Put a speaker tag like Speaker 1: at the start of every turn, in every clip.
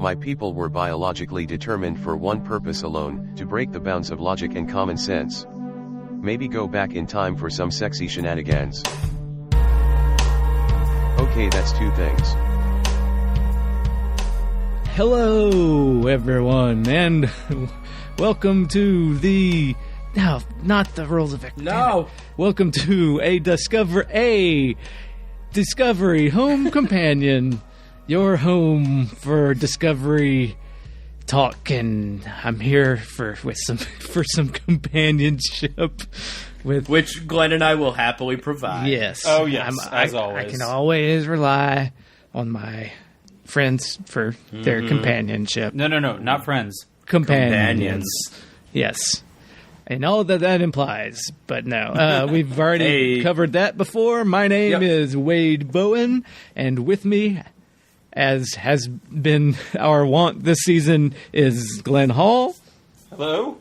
Speaker 1: My people were biologically determined for one purpose alone, to break the bounds of logic and common sense. Maybe go back in time for some sexy shenanigans. Okay, that's two things.
Speaker 2: Hello, everyone, and welcome to the... No, not the Rules of Victor.
Speaker 3: No.
Speaker 2: Welcome to a Discovery Home Companion. Your home for Discovery talk, and I'm here for some companionship with
Speaker 3: which Glen and I will happily provide.
Speaker 2: Yes.
Speaker 4: Oh yes, as always.
Speaker 2: I can always rely on my friends for their companionship.
Speaker 4: No, not friends.
Speaker 2: Companions. Yes. And all that implies, but no. We've already covered that before. My name is Wade Bowen, and with me, as has been our wont this season, is Glen Hall.
Speaker 4: Hello?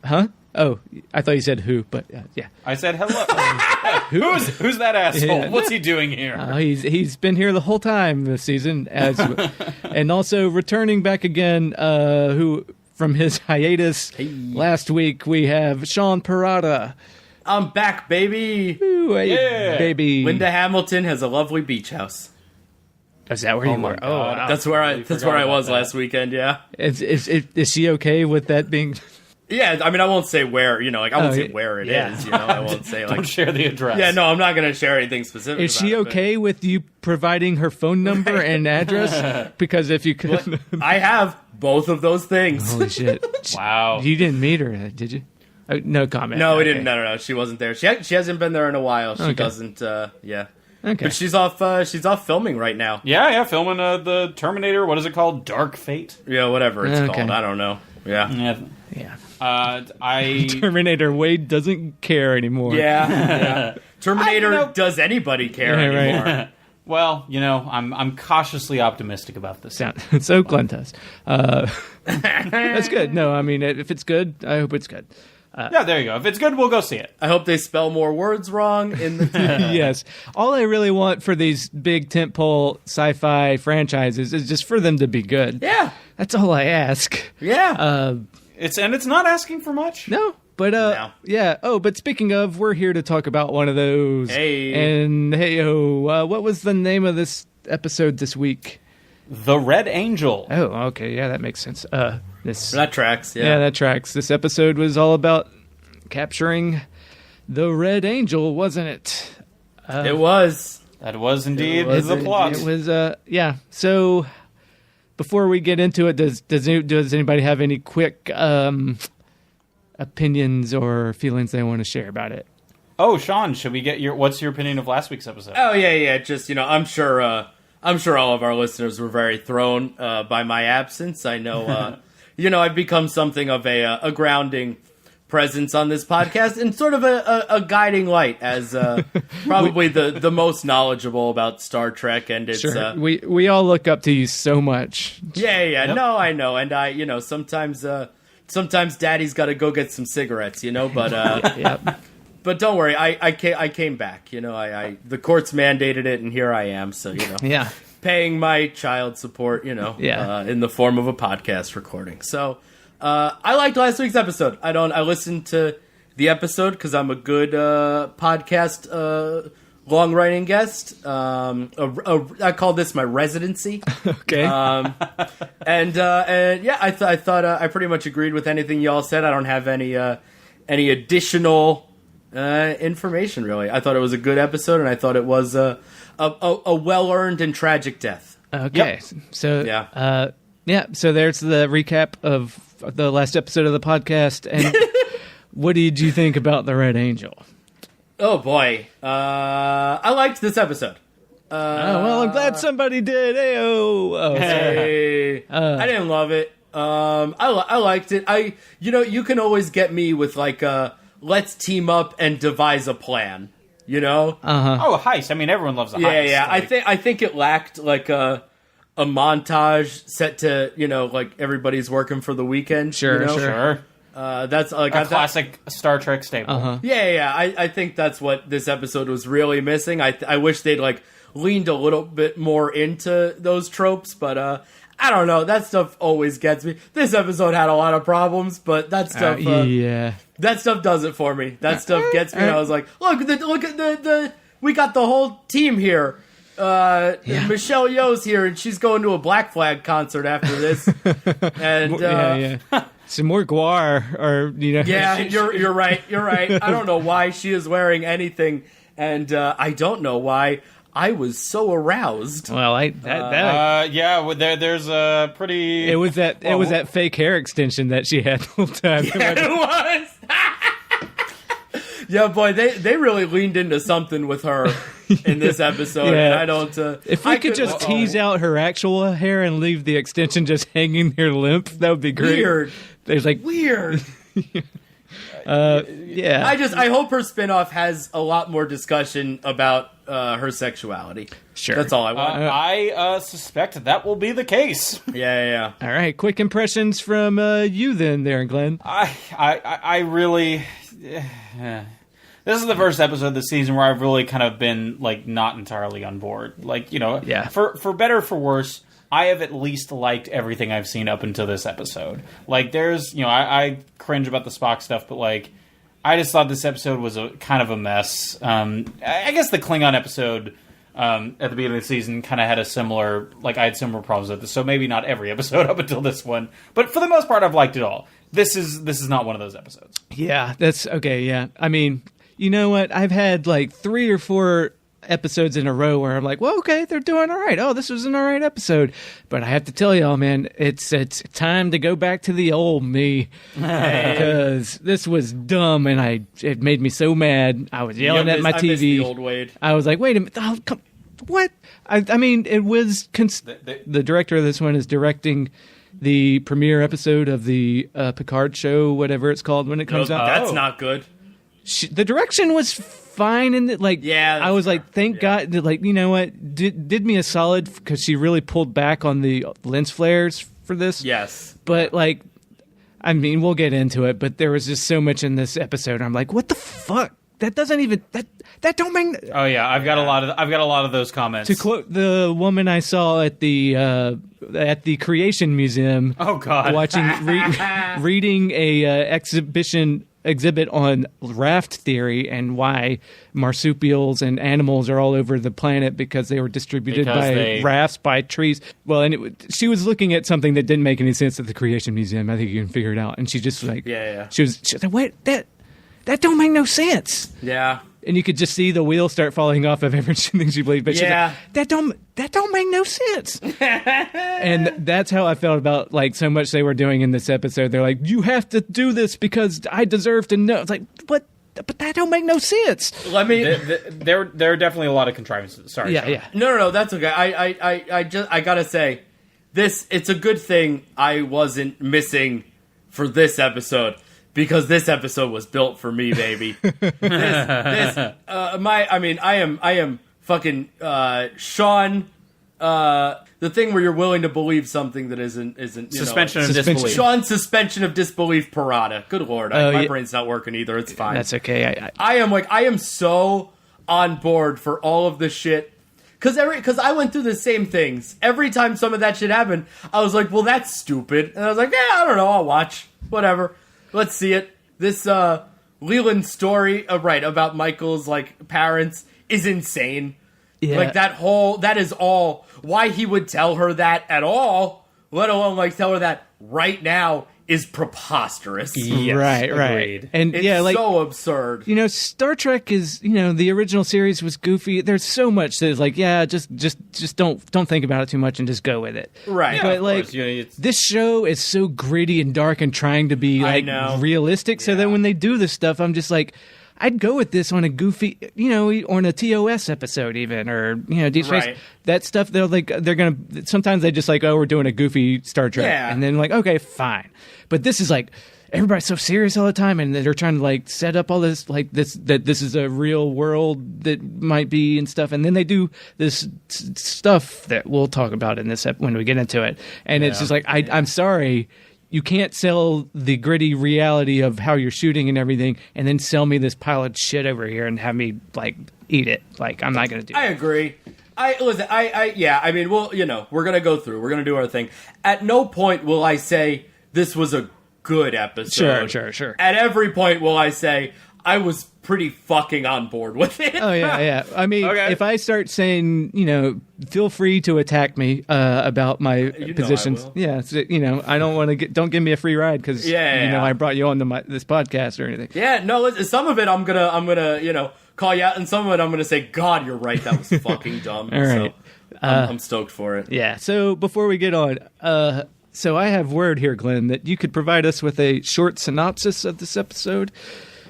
Speaker 2: Huh? Oh, I thought you said who, but yeah.
Speaker 4: I said hello. Who's that asshole?
Speaker 2: Yeah.
Speaker 4: What's he doing here?
Speaker 2: He's been here the whole time this season, and also returning back again, who from his hiatus last week, we have Sean Parada.
Speaker 3: I'm back, baby.
Speaker 2: Ooh, baby.
Speaker 3: Linda Hamilton has a lovely beach house.
Speaker 2: Is that where you were?
Speaker 4: God.
Speaker 2: Wow.
Speaker 3: That's where I was last weekend. Yeah.
Speaker 2: Is she okay with that being?
Speaker 3: Yeah, I mean, I won't say where. I won't say where it is. I won't say
Speaker 4: Don't share the address.
Speaker 3: Yeah, no, I'm not going to share anything specific.
Speaker 2: Is she okay with you providing her phone number and address? Because if you could,
Speaker 3: I have both of those things.
Speaker 2: Holy shit!
Speaker 4: Wow.
Speaker 2: You didn't meet her, did you? No comment.
Speaker 3: No, we
Speaker 2: Okay.
Speaker 3: didn't. No. She wasn't there. She hasn't been there in a while. She doesn't. Yeah.
Speaker 2: Okay.
Speaker 3: But she's off filming right now.
Speaker 4: Yeah, filming the Terminator. What is it called? Dark Fate.
Speaker 3: Yeah, whatever it's
Speaker 2: Okay.
Speaker 3: called. I don't know. Yeah.
Speaker 2: Yeah. Terminator Wade doesn't care anymore.
Speaker 3: Yeah. Terminator. Does anybody care anymore?
Speaker 2: Right.
Speaker 4: Well, I'm cautiously optimistic about this.
Speaker 2: So Glenn does. That's good. No, I mean, if it's good, I hope it's good.
Speaker 4: Yeah, there you go. If it's good, we'll go see it.
Speaker 3: I hope they spell more words wrong in the
Speaker 2: Yes. All I really want for these big tentpole sci-fi franchises is just for them to be good.
Speaker 3: Yeah.
Speaker 2: That's all I ask.
Speaker 3: Yeah.
Speaker 4: It's not asking for much.
Speaker 2: No, but yeah. Oh, but speaking of, we're here to talk about one of those.
Speaker 3: Hey.
Speaker 2: And hey-oh, what was the name of this episode this week?
Speaker 4: The Red Angel.
Speaker 2: Oh, okay. Yeah, that makes sense.
Speaker 3: That tracks.
Speaker 2: Yeah, that tracks. This episode was all about capturing the Red Angel, wasn't it?
Speaker 3: It was.
Speaker 4: That was indeed the plot.
Speaker 2: It was, yeah. So, before we get into it, does anybody have any quick opinions or feelings they want to share about it?
Speaker 4: Oh, Sean, should we get what's your opinion of last week's episode?
Speaker 3: Oh yeah. Just I'm sure all of our listeners were very thrown by my absence. I know. I've become something of a grounding presence on this podcast and sort of a guiding light as probably the most knowledgeable about Star Trek and its.
Speaker 2: Sure. We all look up to you so much.
Speaker 3: Yeah.
Speaker 4: Yep.
Speaker 3: No, I know, and I sometimes Daddy's got to go get some cigarettes, but
Speaker 2: Yep.
Speaker 3: But don't worry, I came back. The courts mandated it, and here I am. So
Speaker 2: Yeah.
Speaker 3: paying my child support, in the form of a podcast recording. So, I liked last week's episode. I listened to the episode because I'm a good podcast long-writing guest. I call this my residency.
Speaker 2: Okay.
Speaker 3: And yeah, I thought I pretty much agreed with anything y'all said. I don't have any additional information really. I thought it was a good episode, and I thought it was a well-earned and tragic death.
Speaker 2: Okay.
Speaker 3: Yep.
Speaker 2: So
Speaker 3: yeah.
Speaker 2: So there's the recap of the last episode of the podcast. And what did you think about the Red Angel?
Speaker 3: Oh boy, I liked this episode.
Speaker 2: Well, I'm glad somebody did.
Speaker 3: Hey, I didn't love it. I liked it. You can always get me with like let's team up and devise a plan.
Speaker 4: Oh, a heist. I mean, everyone loves a heist.
Speaker 3: Yeah. I think it lacked like a montage set to like everybody's working for the weekend.
Speaker 2: Sure.
Speaker 3: That's like
Speaker 4: a classic Star Trek staple.
Speaker 3: Yeah. I think that's what this episode was really missing. I wish they'd like leaned a little bit more into those tropes, but I don't know. That stuff always gets me. This episode had a lot of problems, but that stuff, that stuff does it for me. That stuff gets me. And I was like, look at the we got the whole team here. Michelle Yeoh's here, and she's going to a Black Flag concert after this. And
Speaker 2: some more guar, or
Speaker 3: Yeah, you're right. You're right. I don't know why she is wearing anything, and I don't know why I was so aroused.
Speaker 2: Well,
Speaker 4: there's a pretty.
Speaker 2: It was that fake hair extension that she had the whole time.
Speaker 3: Yeah, it was. Yeah, boy, they really leaned into something with her in this episode. And I don't.
Speaker 2: If we could just tease out her actual hair and leave the extension just hanging there limp, that would be great.
Speaker 3: Weird.
Speaker 2: There's like
Speaker 3: weird. I hope her spinoff has a lot more discussion about her sexuality.
Speaker 2: Sure,
Speaker 3: that's all I want.
Speaker 4: I suspect that will be the case.
Speaker 3: Yeah.
Speaker 2: All right, quick impressions from you then, there, Glenn.
Speaker 4: I really. This is the first episode of the season where I've really kind of been like not entirely on board. Like, for better or for worse, I have at least liked everything I've seen up until this episode. Like, there's, I cringe about the Spock stuff, but like, I just thought this episode was a kind of a mess. I guess the Klingon episode at the beginning of the season kind of had a similar, like, I had similar problems with this. So maybe not every episode up until this one, but for the most part, I've liked it all. This is not one of those episodes.
Speaker 2: Yeah, that's okay. Yeah, I mean, you know what? I've had like 3 or 4 episodes in a row where I'm like, well, okay, they're doing all right. Oh, this was an all right episode. But I have to tell y'all, man, it's time to go back to the old me because this was dumb and it made me so mad. I was yelling at my TV.
Speaker 3: I miss the old Wade.
Speaker 2: I was like, wait a minute, what? I mean, it was the director of this one is directing the premiere episode of the Picard show, whatever it's called when it comes out.
Speaker 3: That's not good.
Speaker 2: The direction was fine, and I was like, thank God, like, you know what, did me a solid because she really pulled back on the lens flares for this.
Speaker 3: Yes,
Speaker 2: but like, I mean, we'll get into it, but there was just so much in this episode. I'm like, what the fuck? That doesn't even that don't make.
Speaker 4: Oh yeah, I've got a lot of those comments.
Speaker 2: To quote the woman I saw at the Creation Museum.
Speaker 4: Oh God,
Speaker 2: watching reading a exhibit on raft theory and why marsupials and animals are all over the planet because they were distributed rafts by trees. Well, and she was looking at something that didn't make any sense at the Creation Museum. I think you can figure it out. And she just like, she was like, wait, that don't make no sense.
Speaker 3: Yeah.
Speaker 2: And you could just see the wheels start falling off of everything she believed. But she's like, that don't make no sense. And that's how I felt about like so much they were doing in this episode. They're like, you have to do this because I deserve to know. It's like, what? But that don't make no sense.
Speaker 4: There are definitely a lot of contrivances. Sorry.
Speaker 2: Yeah.
Speaker 3: No, that's okay. I gotta say, it's a good thing I wasn't missing for this episode. Because this episode was built for me, baby. I am fucking Sean. The thing where you're willing to believe something that isn't.
Speaker 4: Suspension of disbelief.
Speaker 3: Sean's suspension of disbelief parada. Good lord, my brain's not working either. It's fine.
Speaker 2: That's okay.
Speaker 3: I am so on board for all of this shit. Because I went through the same things. Every time some of that shit happened, I was like, well, that's stupid. And I was like, I don't know, I'll watch. Whatever. Let's see it. This Leland story, about Michael's like parents is insane. Yeah. Like that is all why he would tell her that at all, let alone like tell her that right now is preposterous.
Speaker 2: Yes, right. And
Speaker 3: it's so absurd.
Speaker 2: Star Trek is, the original series was goofy. There's so much that is like, just don't think about it too much and just go with it.
Speaker 3: Right.
Speaker 2: Yeah, but like this show is so gritty and dark and trying to be like realistic. So that when they do this stuff, I'm just like, I'd go with this on a goofy, on a TOS episode even, or, Deep Space.
Speaker 3: Right.
Speaker 2: That stuff, they're going to, sometimes they just like, oh, we're doing a goofy Star Trek.
Speaker 3: Yeah.
Speaker 2: And then like, okay, fine. But this is like, everybody's so serious all the time, and they're trying to like set up all this, like that this is a real world that might be and stuff. And then they do this stuff that we'll talk about in this when we get into it. And it's just like, I'm sorry. You can't sell the gritty reality of how you're shooting and everything and then sell me this pile of shit over here and have me, like, eat it. Like, I'm not going to do that.
Speaker 3: I agree. I mean, well, we're gonna go through. We're gonna do our thing. At no point will I say this was a good episode.
Speaker 2: Sure.
Speaker 3: At every point will I say I was pretty fucking on board with it.
Speaker 2: Oh yeah. I mean, if I start saying, feel free to attack me about my positions. Yeah, I don't want to don't give me a free ride because I brought you on to this podcast or anything.
Speaker 3: Yeah, no. Some of it I'm gonna call you out, and some of it I'm gonna say, God, you're right. That was fucking dumb.
Speaker 2: All right.
Speaker 3: So I'm stoked for it.
Speaker 2: Yeah. So before we get on, so I have word here, Glenn, that you could provide us with a short synopsis of this episode.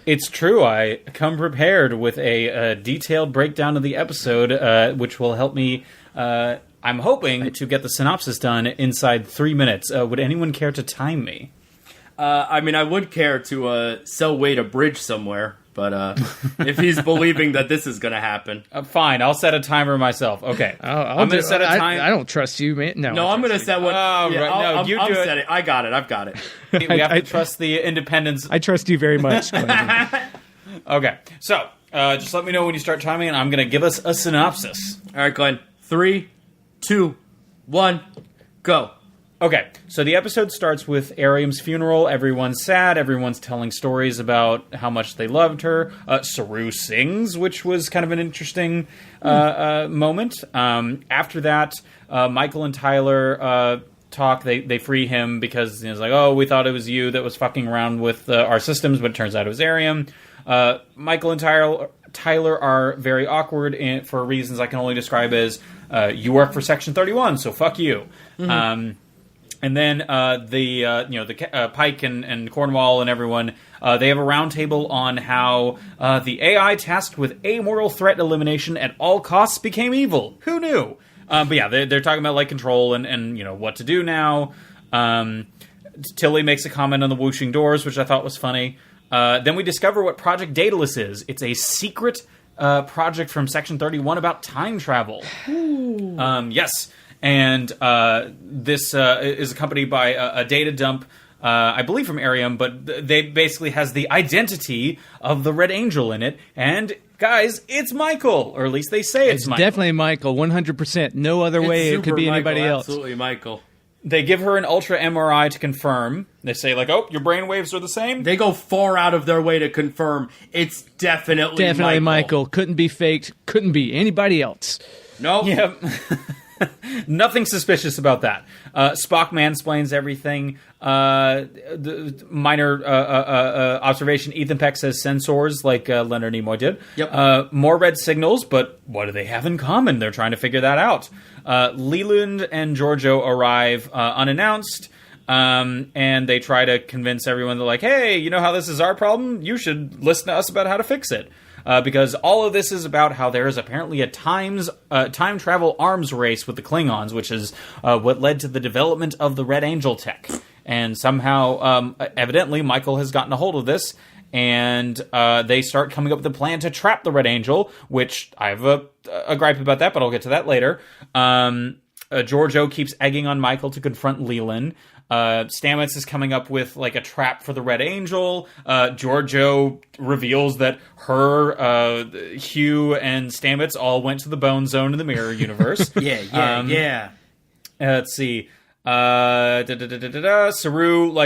Speaker 4: It's true. I come prepared with a detailed breakdown of the episode, which will help me. I'm hoping to get the synopsis done inside 3 minutes. Would anyone care to time me?
Speaker 3: I mean, I would care to sell Wade a bridge somewhere, but if he's believing that this is going to happen.
Speaker 4: Fine, I'll set a timer myself. Okay.
Speaker 2: I'm going to set a time. I don't trust you, man. No,
Speaker 3: I'm going to set one.
Speaker 4: Right.
Speaker 3: You do it. I got it. I've got it.
Speaker 4: We have to trust the independence.
Speaker 2: I trust you very much.
Speaker 4: Okay, so just let me know when you start timing, and I'm going to give us a synopsis.
Speaker 3: All right, Glenn. 3, 2, 1, go.
Speaker 4: Okay, so the episode starts with Ariam's funeral. Everyone's sad. Everyone's telling stories about how much they loved her. Saru sings, which was kind of an interesting moment. After that, Michael and Tyler talk. They free him because it's like, oh, we thought it was you that was fucking around with our systems, but it turns out it was Ariam. Michael and Tyler are very awkward for reasons I can only describe as you work for Section 31, so fuck you. Mm-hmm. And then the Pike and Cornwall and everyone, they have a roundtable on how the AI tasked with amoral threat elimination at all costs became evil. Who knew? But yeah, they're talking about control and what to do now. Tilly makes a comment on the whooshing doors, which I thought was funny. Then we discover what Project Daedalus is. It's a secret project from Section 31 about time travel. Yes. And this is accompanied by a data dump, I believe from Ariam, but they basically has the identity of the Red Angel in it. And guys, it's Michael, or at least they say it's Michael.
Speaker 2: Definitely Michael, 100%. No other way it could be anybody else.
Speaker 3: Absolutely Michael.
Speaker 4: They give her an ultra MRI to confirm. They say oh, your brain waves are the same.
Speaker 3: They go far out of their way to confirm it's definitely
Speaker 2: Michael. Couldn't be faked. Couldn't be anybody else.
Speaker 3: Nope.
Speaker 4: Yep. Nothing suspicious about that. Spock mansplains everything. The minor observation, Ethan Peck says sensors like Leonard Nimoy did.
Speaker 3: Yep.
Speaker 4: More red signals, but what do they have in common? They're trying to figure that out. Leland and Giorgio arrive unannounced. And they try to convince everyone, they're like, hey, you know how this is our problem? You should listen to us about how to fix it. Because all of this is about how there is apparently a time travel arms race with the Klingons, which is what led to the development of the Red Angel tech. And somehow, evidently, Michael has gotten a hold of this, and they start coming up with a plan to trap the Red Angel, which I have a gripe about that, but I'll get to that later. Giorgio keeps egging on Michael to confront Leland. Stamets is coming up with a trap for the Red Angel. Giorgio reveals that Hugh and Stamets all went to the Bone Zone in the Mirror Universe.
Speaker 3: Yeah.
Speaker 4: Let's see. Saru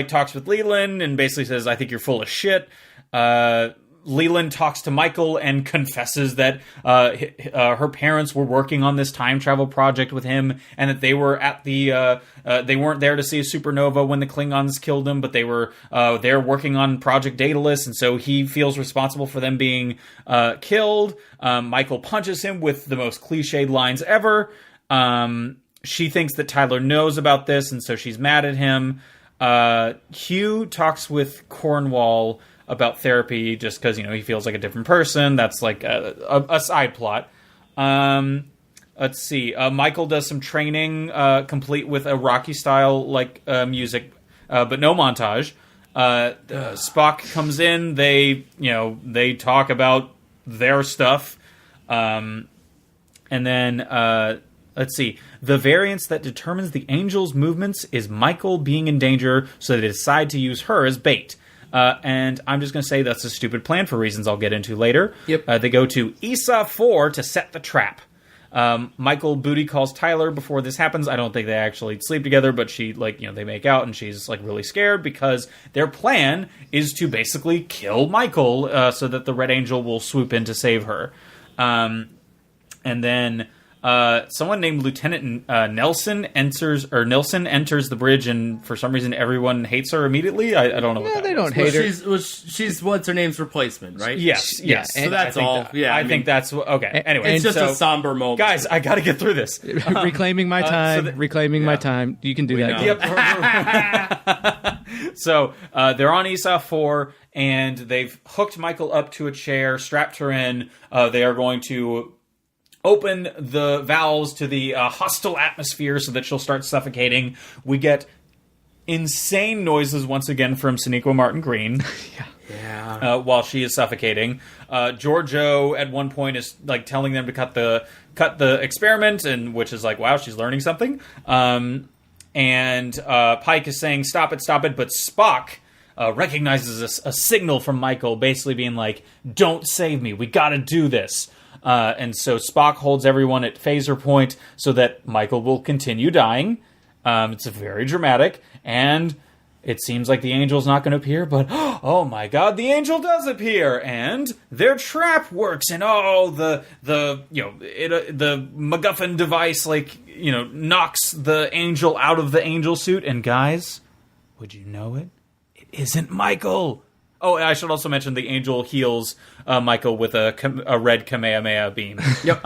Speaker 4: talks with Leland and basically says, I think you're full of shit. Leland talks to Michael and confesses that her parents were working on this time travel project with him, and that they were at the they weren't there to see a supernova when the Klingons killed him, but they were there working on Project Daedalus, and so he feels responsible for them being killed. Michael punches him with the most cliched lines ever. She thinks that Tyler knows about this, and so she's mad at him. Hugh talks with Cornwall about therapy just because, he feels like a different person. That's a side plot. Let's see. Michael does some training, complete with a Rocky-style music, but no montage. Spock comes in. They talk about their stuff. And then... let's see. The variance that determines the Angel's movements is Michael being in danger, so they decide to use her as bait. And I'm just going to say that's a stupid plan for reasons I'll get into later.
Speaker 3: Yep.
Speaker 4: They go to ESA 4 to set the trap. Michael booty calls Tyler before this happens. I don't think they actually sleep together, but she, they make out, and she's, really scared because their plan is to basically kill Michael so that the Red Angel will swoop in to save her. And then someone named Lieutenant Nilsson enters the bridge, and for some reason everyone hates her immediately. I don't know what that
Speaker 2: they don't hate her.
Speaker 3: She's what's her name's replacement, right?
Speaker 4: Yes.
Speaker 3: So that's all.
Speaker 4: I think that's okay. Anyway,
Speaker 3: it's just a somber moment.
Speaker 4: Guys, I got to get through this.
Speaker 2: Reclaiming my time. My time. You can do that.
Speaker 4: Yep. So they're on ESA 4, and they've hooked Michael up to a chair, strapped her in. They are going to open the valves to the hostile atmosphere so that she'll start suffocating. We get insane noises once again from Sonequa Martin Green.
Speaker 3: Yeah.
Speaker 4: While she is suffocating. Giorgio at one point is telling them to cut the experiment, and which is wow, she's learning something. And Pike is saying stop it, but Spock recognizes a signal from Michael, basically being don't save me, we gotta do this. And so Spock holds everyone at phaser point so that Michael will continue dying. It's very dramatic, and it seems like the Angel's not going to appear, but oh my god, the Angel does appear, and their trap works, and the MacGuffin device knocks the Angel out of the Angel suit, and guys, would you know it? It isn't Michael. Oh, I should also mention the Angel heals Michael with a red Kamehameha beam.
Speaker 2: Yep.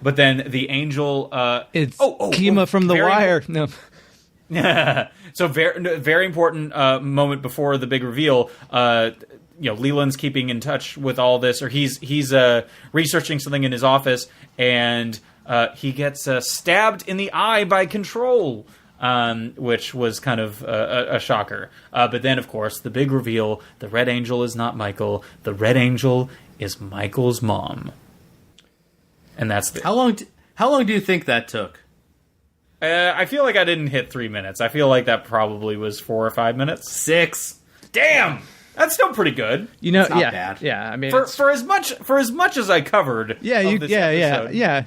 Speaker 4: But then the Angel...
Speaker 2: it's Kima from The Wire. No.
Speaker 4: So very important moment before the big reveal. Leland's keeping in touch with all this, or he's researching something in his office, and he gets stabbed in the eye by Control. Which was kind of a shocker. But then, of course, the big reveal, the Red Angel is not Michael. The Red Angel is Michael's mom. And that's
Speaker 3: How long do you think that took?
Speaker 4: I feel like I didn't hit 3 minutes. I feel like that probably was 4 or 5 minutes.
Speaker 3: 6.
Speaker 4: Damn! That's still pretty good.
Speaker 3: It's not bad.
Speaker 2: Yeah, I mean...
Speaker 4: For as much as I covered episode.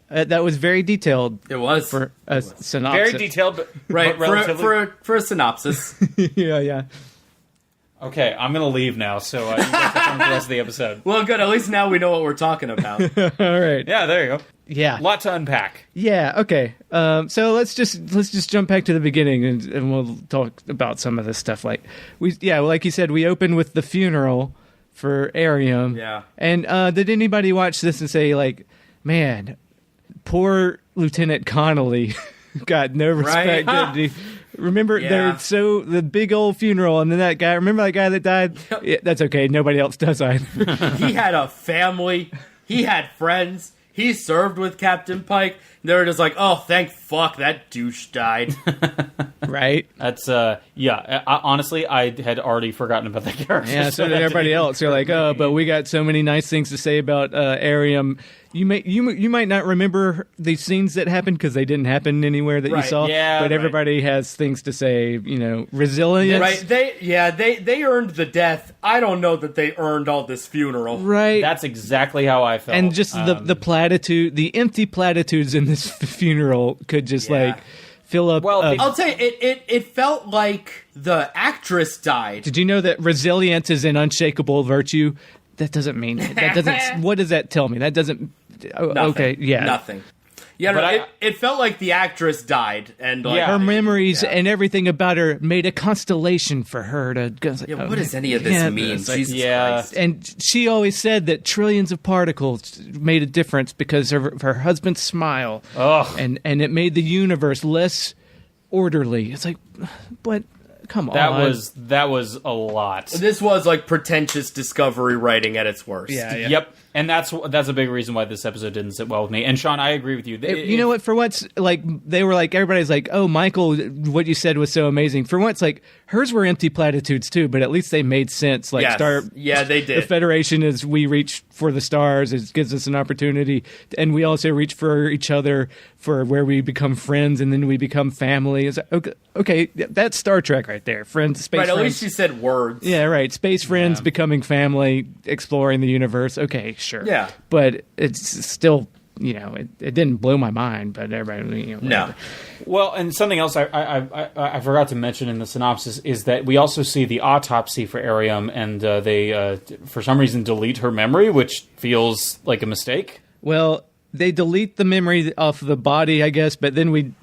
Speaker 2: That was very detailed.
Speaker 3: It was
Speaker 2: for a synopsis.
Speaker 4: Very detailed, but
Speaker 3: right
Speaker 4: but relatively...
Speaker 3: for a synopsis.
Speaker 2: Yeah.
Speaker 4: Okay, I'm gonna leave now, so you guys can come to the rest of the episode.
Speaker 3: Well, good. At least now we know what we're talking about.
Speaker 2: All right.
Speaker 4: Yeah, there you go.
Speaker 2: Yeah,
Speaker 4: lot to unpack.
Speaker 2: Yeah. Okay. So let's just jump back to the beginning and we'll talk about some of this stuff. Like you said, we open with the funeral for Arium.
Speaker 3: Yeah.
Speaker 2: And did anybody watch this and say man, poor Lieutenant Connolly got no respect? Right? Remember, the big old funeral, and then that guy. Remember that guy that died?
Speaker 3: Yep.
Speaker 2: Yeah, that's okay. Nobody else does either.
Speaker 3: He had a family. He had friends. He served with Captain Pike. They were just oh, thank fuck that douche died.
Speaker 2: Right?
Speaker 4: That's honestly, I had already forgotten about that character.
Speaker 2: Yeah, so did everybody else. You're but we got so many nice things to say about Arium. You might not remember the scenes that happened because they didn't happen anywhere that you saw.
Speaker 4: Yeah,
Speaker 2: but everybody has things to say. Resilience.
Speaker 3: Right? They earned the death. I don't know that they earned all this funeral.
Speaker 2: Right.
Speaker 4: That's exactly how I felt.
Speaker 2: And just the platitude, the empty platitudes in this funeral could just fill up.
Speaker 3: Well, I'll tell you, it felt like the actress died.
Speaker 2: Did you know that resilience is an unshakable virtue? That doesn't mean that doesn't. What does that tell me? That doesn't.
Speaker 3: Nothing.
Speaker 2: Okay, yeah,
Speaker 3: nothing. Yeah, but it felt like the actress died, and
Speaker 2: her memories and everything about her made a constellation for her to go.
Speaker 3: What does any of this mean? Jesus Christ.
Speaker 2: And she always said that trillions of particles made a difference because of her husband's smile, and it made the universe less orderly. It's but come on,
Speaker 4: that was a lot.
Speaker 3: This was pretentious Discovery writing at its worst.
Speaker 2: Yeah.
Speaker 4: Yep. And that's a big reason why this episode didn't sit well with me. And Sean, I agree with you.
Speaker 2: You know what? For once, they were everybody's oh, Michael, what you said was so amazing. For once, hers were empty platitudes too, but at least they made sense.
Speaker 3: Yes. They did.
Speaker 2: The Federation is we reach for the stars. It gives us an opportunity, and we also reach for each other for where we become friends, and then we become family. It's okay, that's Star Trek right there. Friends, space friends.
Speaker 3: Right, at least you said words.
Speaker 2: Yeah, right. Space friends becoming family, exploring the universe. Okay. Sure.
Speaker 3: Yeah.
Speaker 2: But it's still it didn't blow my mind, but everybody,
Speaker 3: no.
Speaker 4: Well, and something else I forgot to mention in the synopsis is that we also see the autopsy for Arium, and they, for some reason, delete her memory, which feels like a mistake.
Speaker 2: Well, they delete the memory off the body, I guess, but then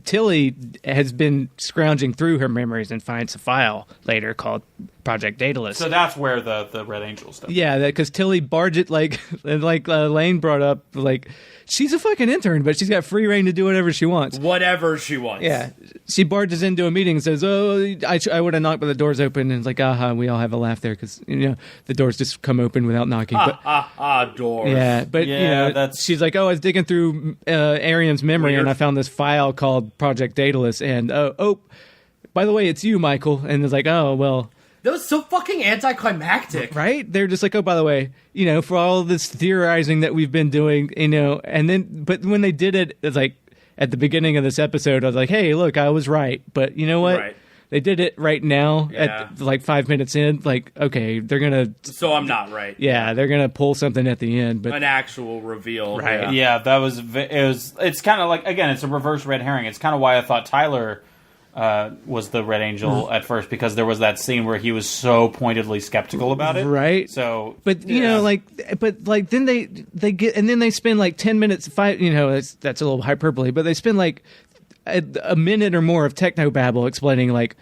Speaker 2: Tilly has been scrounging through her memories and finds a file later called Project Daedalus.
Speaker 4: So that's where the Red Angel stuff.
Speaker 2: Yeah, because Tilly barged like Lane brought up, like, she's a fucking intern, but she's got free reign to do whatever she wants.
Speaker 3: Whatever she wants.
Speaker 2: Yeah, she barges into a meeting and says, "Oh, I would have knocked, but the door's open." And it's like, we all have a laugh there because the doors just come open without knocking.
Speaker 3: Doors.
Speaker 2: Yeah, but she's like, "Oh, I was digging through Arian's memory and I found this file called Project Daedalus, and by the way, it's you, Michael." And it's like, "Oh, well."
Speaker 3: That was so fucking anticlimactic.
Speaker 2: Right? They're just like, "Oh, by the way, for all this theorizing that we've been doing, and then, but when they did it, it's like, at the beginning of this episode, I was like, hey, look, I was right. But you know what?
Speaker 3: Right.
Speaker 2: They did it right now at like 5 minutes in. Like, okay, they're going to...
Speaker 3: So I'm not right.
Speaker 2: Yeah, they're going to pull something at the end. But
Speaker 3: an actual reveal.
Speaker 2: Right.
Speaker 4: Yeah, it's kind of like, again, it's a reverse red herring. It's kind of why I thought Tyler was the Red Angel at first, because there was that scene where he was so pointedly skeptical about it.
Speaker 2: Right.
Speaker 4: So,
Speaker 2: but then they get, and then they spend like 10 minutes that's a little hyperbole, but they spend like a minute or more of technobabble explaining, like,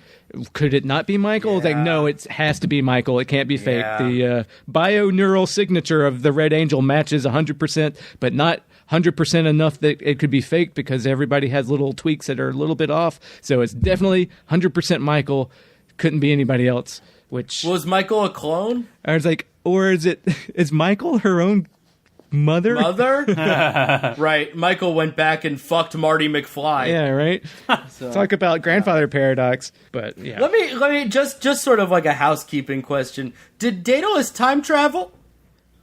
Speaker 2: could it not be Michael? Yeah. Like, no, it has to be Michael. It can't be fake. Yeah. The bio-neural signature of the Red Angel matches 100%, but not 100% enough that it could be fake, because everybody has little tweaks that are a little bit off. So it's definitely 100% Michael. Couldn't be anybody else. Which
Speaker 3: was Michael a clone?
Speaker 2: I was like, or is Michael her own mother?
Speaker 3: Right. Michael went back and fucked Marty McFly.
Speaker 2: Yeah, right. So, talk about grandfather paradox. But yeah.
Speaker 3: Let me just sort of like a housekeeping question. Did Daedalus time travel?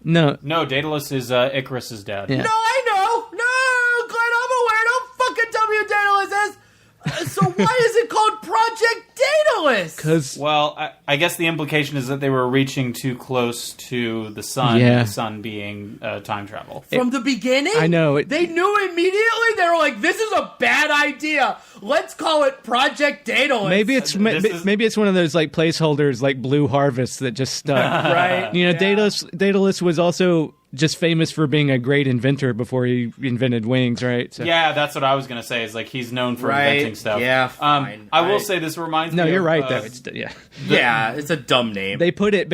Speaker 2: No,
Speaker 4: Daedalus is Icarus's dad.
Speaker 2: Yeah.
Speaker 3: No, I know. No, Glenn, I'm aware. Don't fucking tell me who Daedalus is. So why is it called Project Daedalus?
Speaker 2: Because,
Speaker 4: well, I guess the implication is that they were reaching too close to the sun.
Speaker 2: Yeah.
Speaker 4: The sun being time travel
Speaker 3: from the beginning.
Speaker 2: I know
Speaker 3: they knew immediately. They were like, "This is a bad idea. Let's call it Project Daedalus."
Speaker 2: Maybe it's one of those like placeholders, like Blue Harvest, that just stuck.
Speaker 3: Right.
Speaker 2: Daedalus was also just famous for being a great inventor before he invented wings, right? So.
Speaker 4: Yeah, that's what I was going to say. Is like he's known for inventing stuff.
Speaker 3: Yeah, fine.
Speaker 4: I will say this reminds me.
Speaker 2: No, you're right
Speaker 4: of,
Speaker 2: though.
Speaker 3: It's a dumb name.
Speaker 2: They put it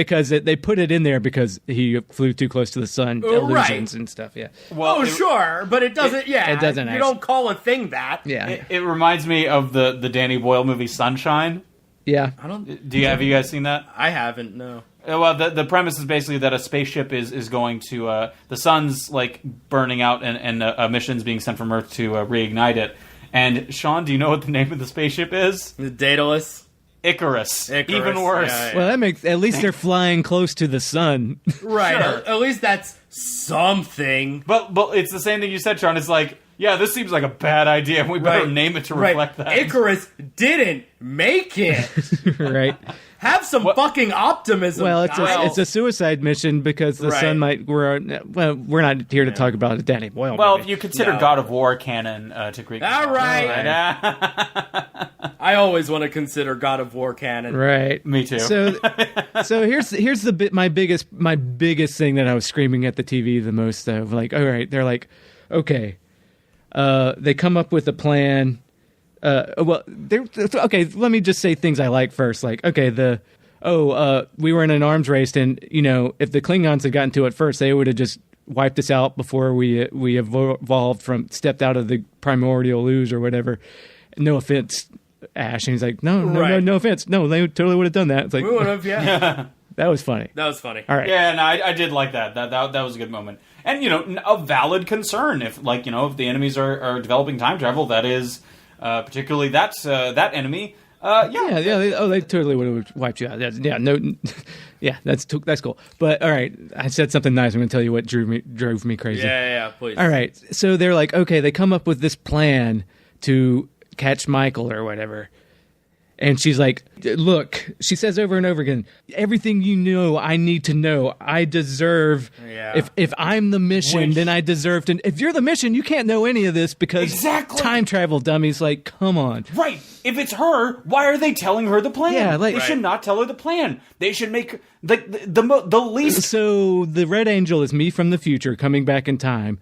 Speaker 2: in there because he flew too close to the sun, illusions and stuff. Yeah.
Speaker 4: Well,
Speaker 3: sure, but it doesn't.
Speaker 2: It doesn't.
Speaker 3: You don't call a thing that.
Speaker 2: Yeah.
Speaker 4: It reminds me of the Danny Boyle movie Sunshine.
Speaker 2: Yeah.
Speaker 3: I don't.
Speaker 4: Have you guys seen that?
Speaker 3: I haven't. No.
Speaker 4: Well, the premise is basically that a spaceship is going to the sun's like burning out, and a mission's being sent from Earth to reignite it. And Sean, do you know what the name of the spaceship is?
Speaker 3: The Daedalus.
Speaker 4: Icarus. Even worse.
Speaker 3: Yeah.
Speaker 2: Well, that makes at least they're flying close to the sun.
Speaker 3: Right.
Speaker 4: Sure.
Speaker 3: At least that's something.
Speaker 4: But it's the same thing you said, Sean. It's like, yeah, this seems like a bad idea, and we better name it to reflect that.
Speaker 3: Icarus didn't make it.
Speaker 2: Right.
Speaker 3: Have some fucking optimism.
Speaker 2: Well, it's a suicide mission because the sun might. We're not here to talk about it, Danny Boyle.
Speaker 4: Well,
Speaker 2: maybe.
Speaker 4: you consider God of War canon to Greek.
Speaker 3: All right. I always want to consider God of War canon.
Speaker 2: Right.
Speaker 4: Me too.
Speaker 2: So here's the bit. My biggest thing that I was screaming at the TV the most of. Like, all right, they're like, okay, they come up with a plan. Okay, let me just say things I like first. Like, okay, we were in an arms race, and, if the Klingons had gotten to it first, they would have just wiped us out before we stepped out of the primordial ooze or whatever. No offense, Ash. And he's like, no offense. No, they totally would have done that. It's like,
Speaker 3: we would have, yeah.
Speaker 2: That was funny.
Speaker 3: All right.
Speaker 4: Yeah, no, I did like that. That was a good moment. And, a valid concern if the enemies are developing time travel, that is... particularly that enemy.
Speaker 2: They totally would have wiped you out. That's cool. But all right, I said something nice. I'm going to tell you what drove me crazy.
Speaker 3: Yeah, please.
Speaker 2: All right, so they're like, okay, they come up with this plan to catch Michael or whatever, And she's like, look, she says over and over again, everything you know, I need to know. I deserve, if I'm the mission, then I deserve to. If you're the mission, you can't know any of this because time travel, dummies. Like, come on.
Speaker 4: Right. If it's her, why are they telling her the plan?
Speaker 2: Yeah, like,
Speaker 4: they should not tell her the plan. They should make the least.
Speaker 2: So the Red Angel is me from the future coming back in time.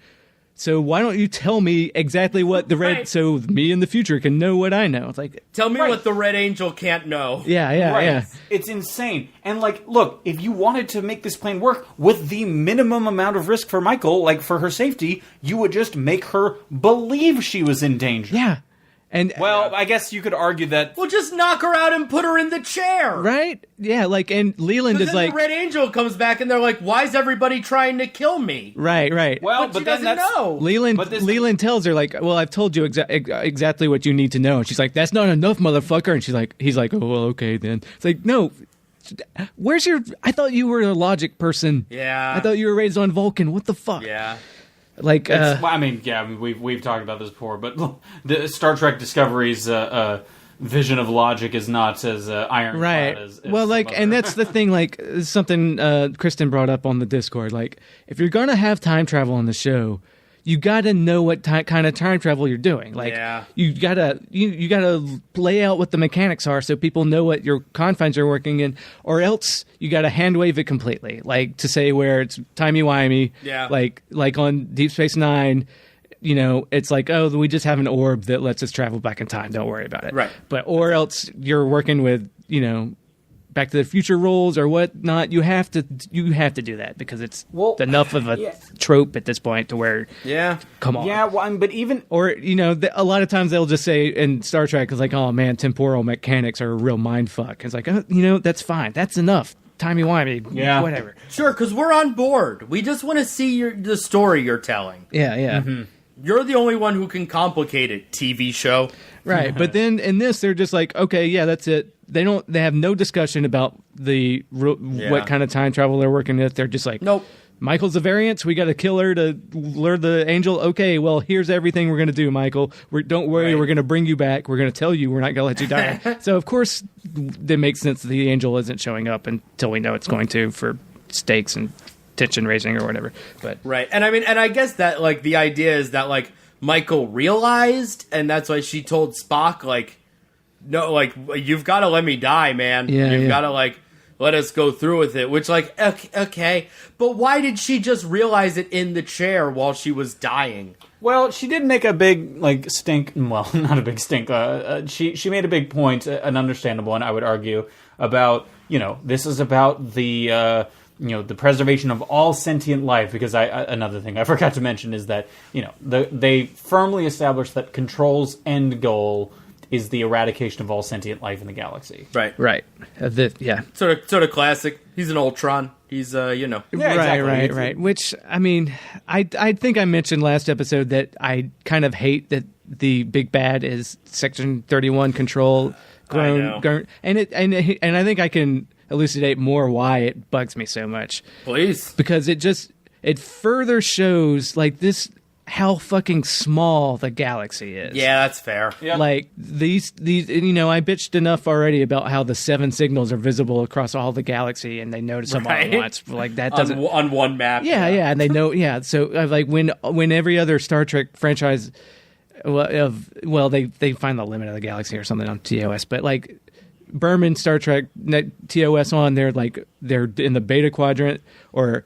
Speaker 2: So why don't you tell me exactly what the red, so me in the future can know what I know? It's like,
Speaker 3: tell me what the Red Angel can't know.
Speaker 2: Yeah.
Speaker 4: It's insane. And like, look, if you wanted to make this plan work with the minimum amount of risk for Michael, like for her safety, you would just make her believe she was in danger.
Speaker 2: Yeah. And
Speaker 4: I guess you could argue that.
Speaker 3: Well, just knock her out and put her in the chair,
Speaker 2: right? Yeah, like, and Leland is like,
Speaker 3: the Red Angel comes back and they're like, "Why is everybody trying to kill me?"
Speaker 2: Right.
Speaker 4: Well,
Speaker 3: but she doesn't know.
Speaker 2: Leland tells her like, "Well, I've told you exactly what you need to know." And she's like, "That's not enough, motherfucker." And he's like, "Oh, well, okay then." It's like, no. Where's your? I thought you were a logic person.
Speaker 3: Yeah.
Speaker 2: I thought you were raised on Vulcan. What the fuck?
Speaker 3: Yeah.
Speaker 2: Like,
Speaker 4: we've talked about this before, but the Star Trek Discovery's vision of logic is not as ironclad as
Speaker 2: well, like, and that's the thing. Like, something Kristen brought up on the Discord. Like, if you're gonna have time travel on the show, you got to know what kind of time travel you're doing. Like, you gotta lay out what the mechanics are so people know what your confines are working in, or else you got to hand wave it completely. Like, to say where it's timey-wimey.
Speaker 3: Yeah.
Speaker 2: Like on Deep Space Nine, you know, it's like, oh, we just have an orb that lets us travel back in time. Don't worry about it.
Speaker 3: Right.
Speaker 2: Or else you're working with, you know, Back to the Future rules or whatnot. You have to do that because it's enough of a trope at this point to where come on.
Speaker 4: Yeah, but even
Speaker 2: or you know, a lot of times they'll just say in Star Trek, it's like, oh man, temporal mechanics are a real mind fuck. It's like, oh, you know, that's fine, that's enough. Timey-wimey, whatever.
Speaker 3: Sure, because we're on board. We just want to see the story you're telling.
Speaker 2: Yeah.
Speaker 3: Mm-hmm. You're the only one who can complicate it, TV show.
Speaker 2: Right, but then in this, they're just like, okay, yeah, that's it. They have no discussion about what kind of time travel they're working with. They're just like,
Speaker 3: nope.
Speaker 2: Michael's a variant. We got to kill her to lure the angel. Okay, well, here's everything we're going to do, Michael. Don't worry, we're going to bring you back. We're going to tell you we're not going to let you die. So, of course, it makes sense that the angel isn't showing up until we know it's going to for stakes and tension raising or whatever. But
Speaker 3: right, and I mean, and I guess that like the idea is that like Michael realized, and that's why she told Spock like, no, like, you've got to let me die, man. You've got to, like, let us go through with it. Which, like, okay. But why did she just realize it in the chair while she was dying?
Speaker 4: Well, she did make a big, like, stink. Well, not a big stink. She made a big point, an understandable one, I would argue, about, you know, this is about the the preservation of all sentient life, because another thing I forgot to mention is that, you know, they firmly established that Control's end goal is the eradication of all sentient life in the galaxy.
Speaker 3: Right. Sort of classic. He's an Ultron. He's, you know.
Speaker 2: Yeah, exactly. Right. Which, I mean, I think I mentioned last episode that I kind of hate that the big bad is Section 31 Control. And I think I can elucidate more why it bugs me so much.
Speaker 3: Please.
Speaker 2: Because it further shows, like, this... how fucking small the galaxy is.
Speaker 3: Yeah, that's fair.
Speaker 4: Yep.
Speaker 2: Like, these, you know, I bitched enough already about how the 7 signals are visible across all the galaxy and they notice them all at once. Like, that doesn't...
Speaker 3: on one map.
Speaker 2: Yeah, and they know... Yeah, so, like, when every other Star Trek franchise... they find the limit of the galaxy or something on TOS, but, like, Berman, Star Trek, TOS on, they're in the Beta Quadrant, or...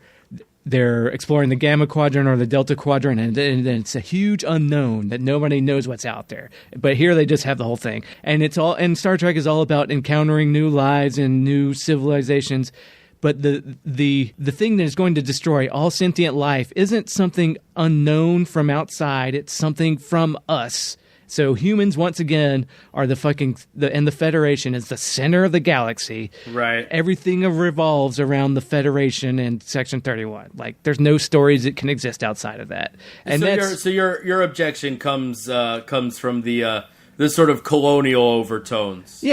Speaker 2: they're exploring the Gamma Quadrant or the Delta Quadrant, and it's a huge unknown that nobody knows what's out there. But here they just have the whole thing. And Star Trek is all about encountering new lives and new civilizations. But the thing that is going to destroy all sentient life isn't something unknown from outside, it's something from us. So humans, once again, are and the Federation is the center of the galaxy.
Speaker 3: Right.
Speaker 2: Everything revolves around the Federation and Section 31. Like, there's no stories that can exist outside of that. And
Speaker 3: so your objection comes from the sort of colonial overtones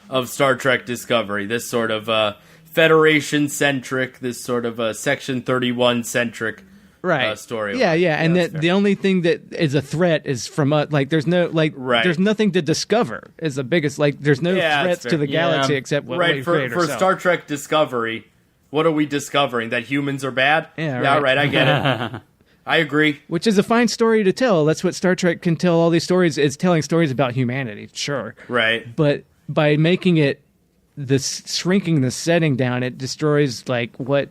Speaker 3: of Star Trek Discovery. This sort of Federation centric, this sort of Section 31 centric story.
Speaker 2: Yeah, and the only thing that is a threat is from like there's no there's nothing to discover is the biggest there's no threats to the galaxy except what we create
Speaker 3: for Star Trek Discovery. What are we discovering? That humans are bad? Yeah, right. I get it. I agree.
Speaker 2: Which is a fine story to tell. That's what Star Trek can tell all these stories. It's telling stories about humanity, sure.
Speaker 3: Right.
Speaker 2: But by making it shrinking the setting down, it destroys what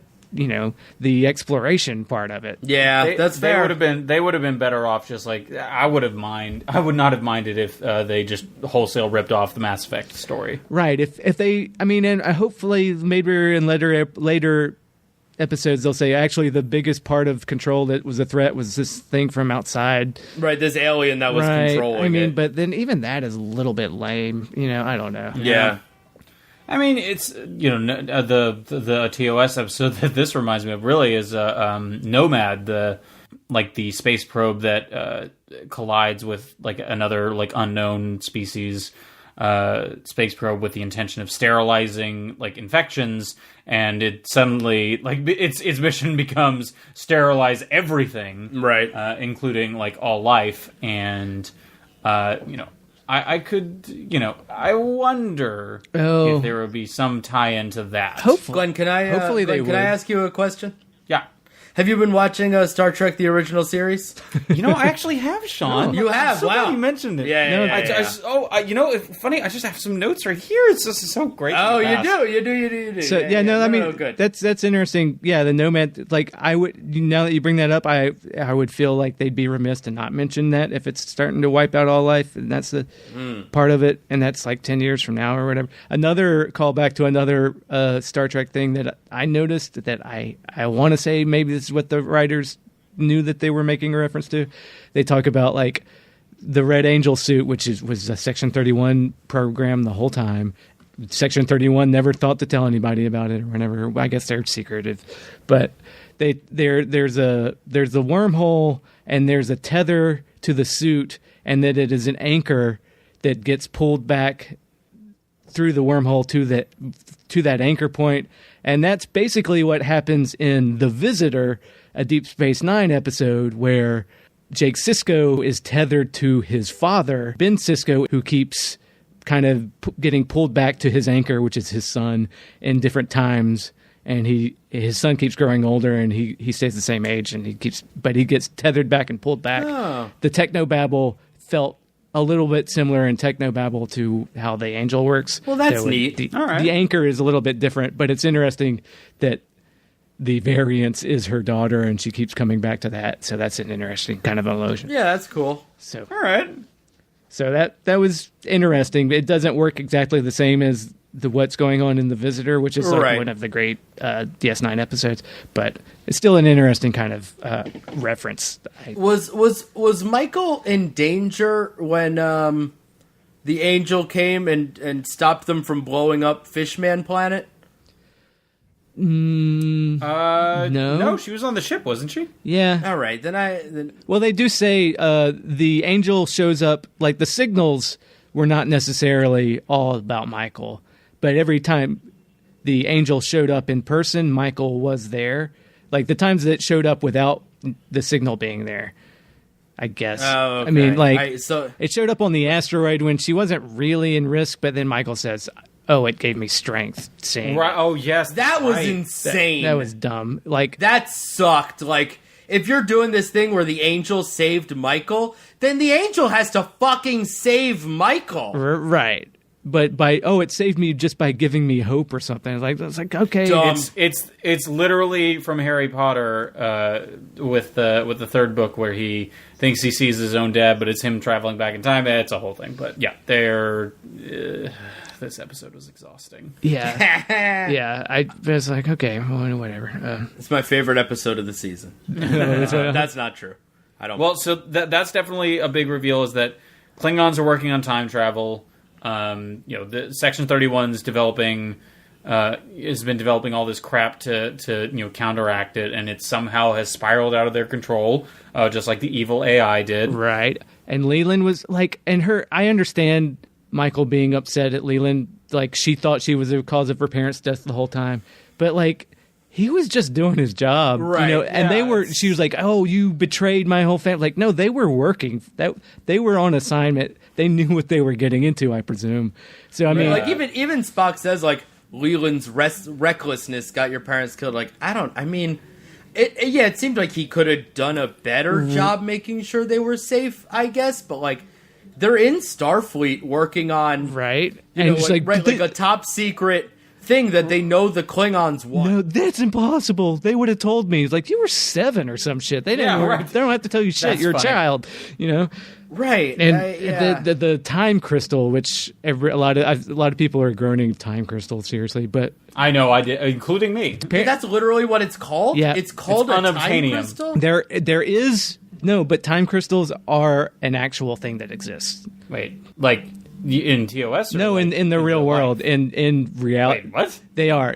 Speaker 2: the exploration part of it.
Speaker 3: Yeah, that's fair.
Speaker 4: They would have been better off just I would not have minded if they just wholesale ripped off the Mass Effect story.
Speaker 2: Right. If they, and hopefully maybe in later episodes they'll say actually the biggest part of Control that was a threat was this thing from outside.
Speaker 3: Right, this alien that was controlling it.
Speaker 2: But then even that is a little bit lame. I don't know.
Speaker 3: Yeah.
Speaker 4: It's the TOS episode that this reminds me of really is Nomad, the space probe that collides with another unknown species space probe with the intention of sterilizing infections, and it suddenly its mission becomes sterilize everything,
Speaker 3: right,
Speaker 4: including all life, and I could, I wonder if there would be some tie-in to that.
Speaker 2: Hopefully.
Speaker 3: Glenn, can I ask you a question?
Speaker 4: Yeah.
Speaker 3: Have you been watching Star Trek: The Original Series?
Speaker 4: I actually have, Sean.
Speaker 3: You have? Wow.
Speaker 4: You mentioned it.
Speaker 3: Yeah.
Speaker 4: Funny. I just have some notes right here. It's just so great.
Speaker 3: Oh, you do.
Speaker 2: So
Speaker 3: good.
Speaker 2: That's interesting. Yeah, the Nomad. I would now that you bring that up, I would feel like they'd be remiss to not mention that if it's starting to wipe out all life, and that's the part of it, and that's 10 years from now or whatever. Another callback to another Star Trek thing that I noticed that I want to say maybe this is what the writers knew that they were making a reference to. They talk about the Red Angel suit, which was a Section 31 program the whole time. Section 31 never thought to tell anybody about it or whatever. I guess they're secretive, but there's a wormhole and there's a tether to the suit, and that it is an anchor that gets pulled back through the wormhole to that anchor point. And that's basically what happens in The Visitor, a Deep Space Nine episode where Jake Sisko is tethered to his father, Ben Sisko, who keeps kind of getting pulled back to his anchor, which is his son, in different times. And his son keeps growing older, and he stays the same age, and he gets tethered back and pulled back. Oh. The Technobabble felt a little bit similar in Technobabble to how the Angel works.
Speaker 3: Well, that's neat.
Speaker 2: All right. The anchor is a little bit different, but it's interesting that the variance is her daughter, and she keeps coming back to that. So that's an interesting kind of illusion.
Speaker 3: Yeah, that's cool.
Speaker 2: So
Speaker 3: all right.
Speaker 2: So that was interesting. It doesn't work exactly the same as what's going on in The Visitor, which is one of the great DS9 episodes, but it's still an interesting kind of reference.
Speaker 3: Was Michael in danger when the Angel came and stopped them from blowing up Fishman Planet?
Speaker 4: No, she was on the ship, wasn't she?
Speaker 2: Yeah.
Speaker 3: All right, then.
Speaker 2: Well, they do say the Angel shows up. The signals were not necessarily all about Michael. But every time the Angel showed up in person, Michael was there. The times that it showed up without the signal being there, I guess.
Speaker 3: Oh, okay.
Speaker 2: It showed up on the asteroid when she wasn't really in risk, but then Michael says, "Oh, it gave me strength seeing."
Speaker 4: Right. Oh, yes.
Speaker 3: That was insane.
Speaker 2: That was dumb.
Speaker 3: That sucked. If you're doing this thing where the Angel saved Michael, then the Angel has to fucking save Michael.
Speaker 2: Right. But it saved me just by giving me hope or something. It's okay.
Speaker 3: Dumb.
Speaker 4: It's literally from Harry Potter with the third book where he thinks he sees his own dad, but it's him traveling back in time. It's a whole thing. But yeah, this episode was exhausting.
Speaker 2: Yeah, yeah. I was okay, well, whatever.
Speaker 3: It's my favorite episode of the season. That's not true. I don't.
Speaker 4: Well, so that's definitely a big reveal is that Klingons are working on time travel. The Section 31's has been developing all this crap to counteract it, and it somehow has spiraled out of their control, just like the evil AI did.
Speaker 2: Right. And Leland was I understand Michael being upset at Leland, she thought she was the cause of her parents' death the whole time, but he was just doing his job,
Speaker 3: right?
Speaker 2: And she was like, "Oh, you betrayed my whole family." Like, no, they were working. They were on assignment. They knew what they were getting into, I presume. So I mean,
Speaker 3: like even Spock says like Leland's recklessness got your parents killed. Like it seemed like he could have done a better job making sure they were safe, I guess. But like, they're in Starfleet working on like a top secret thing that they know the Klingons want.
Speaker 2: No, that's impossible. They would have told me. It's like, you were 7 or some shit. They didn't. They don't have to tell you shit. That's You're a child.
Speaker 3: Right.
Speaker 2: And the time crystal, which a lot of people are groaning time crystal seriously, but
Speaker 4: I know I did, including me.
Speaker 3: That's literally what it's called.
Speaker 2: Yeah,
Speaker 3: it's called a time crystal.
Speaker 2: There is no, but time crystals are an actual thing that exists.
Speaker 4: Wait, like in TOS? Or
Speaker 2: no, in the real world, in reality.
Speaker 4: Wait, what?
Speaker 2: They are.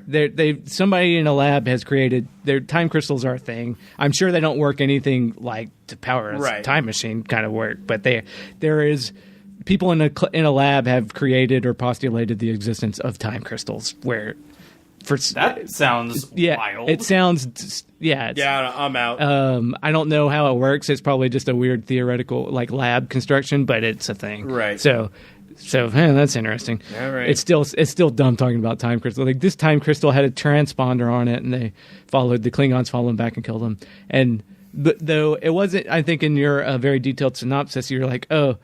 Speaker 2: Somebody in a lab has created. Their time crystals are a thing. I'm sure they don't work anything like to power a time machine kind of work, but there is people in a lab have created or postulated the existence of time crystals where.
Speaker 4: That sounds wild.
Speaker 2: It sounds
Speaker 3: I'm out.
Speaker 2: I don't know how it works. It's probably just a weird theoretical like lab construction, but it's a thing.
Speaker 3: Right.
Speaker 2: So man, that's interesting.
Speaker 3: All right.
Speaker 2: It's still dumb talking about time crystal. Like this time crystal had a transponder on it, and the Klingons followed them back and killed them. But though it wasn't, I think in your very detailed synopsis, you're like, oh,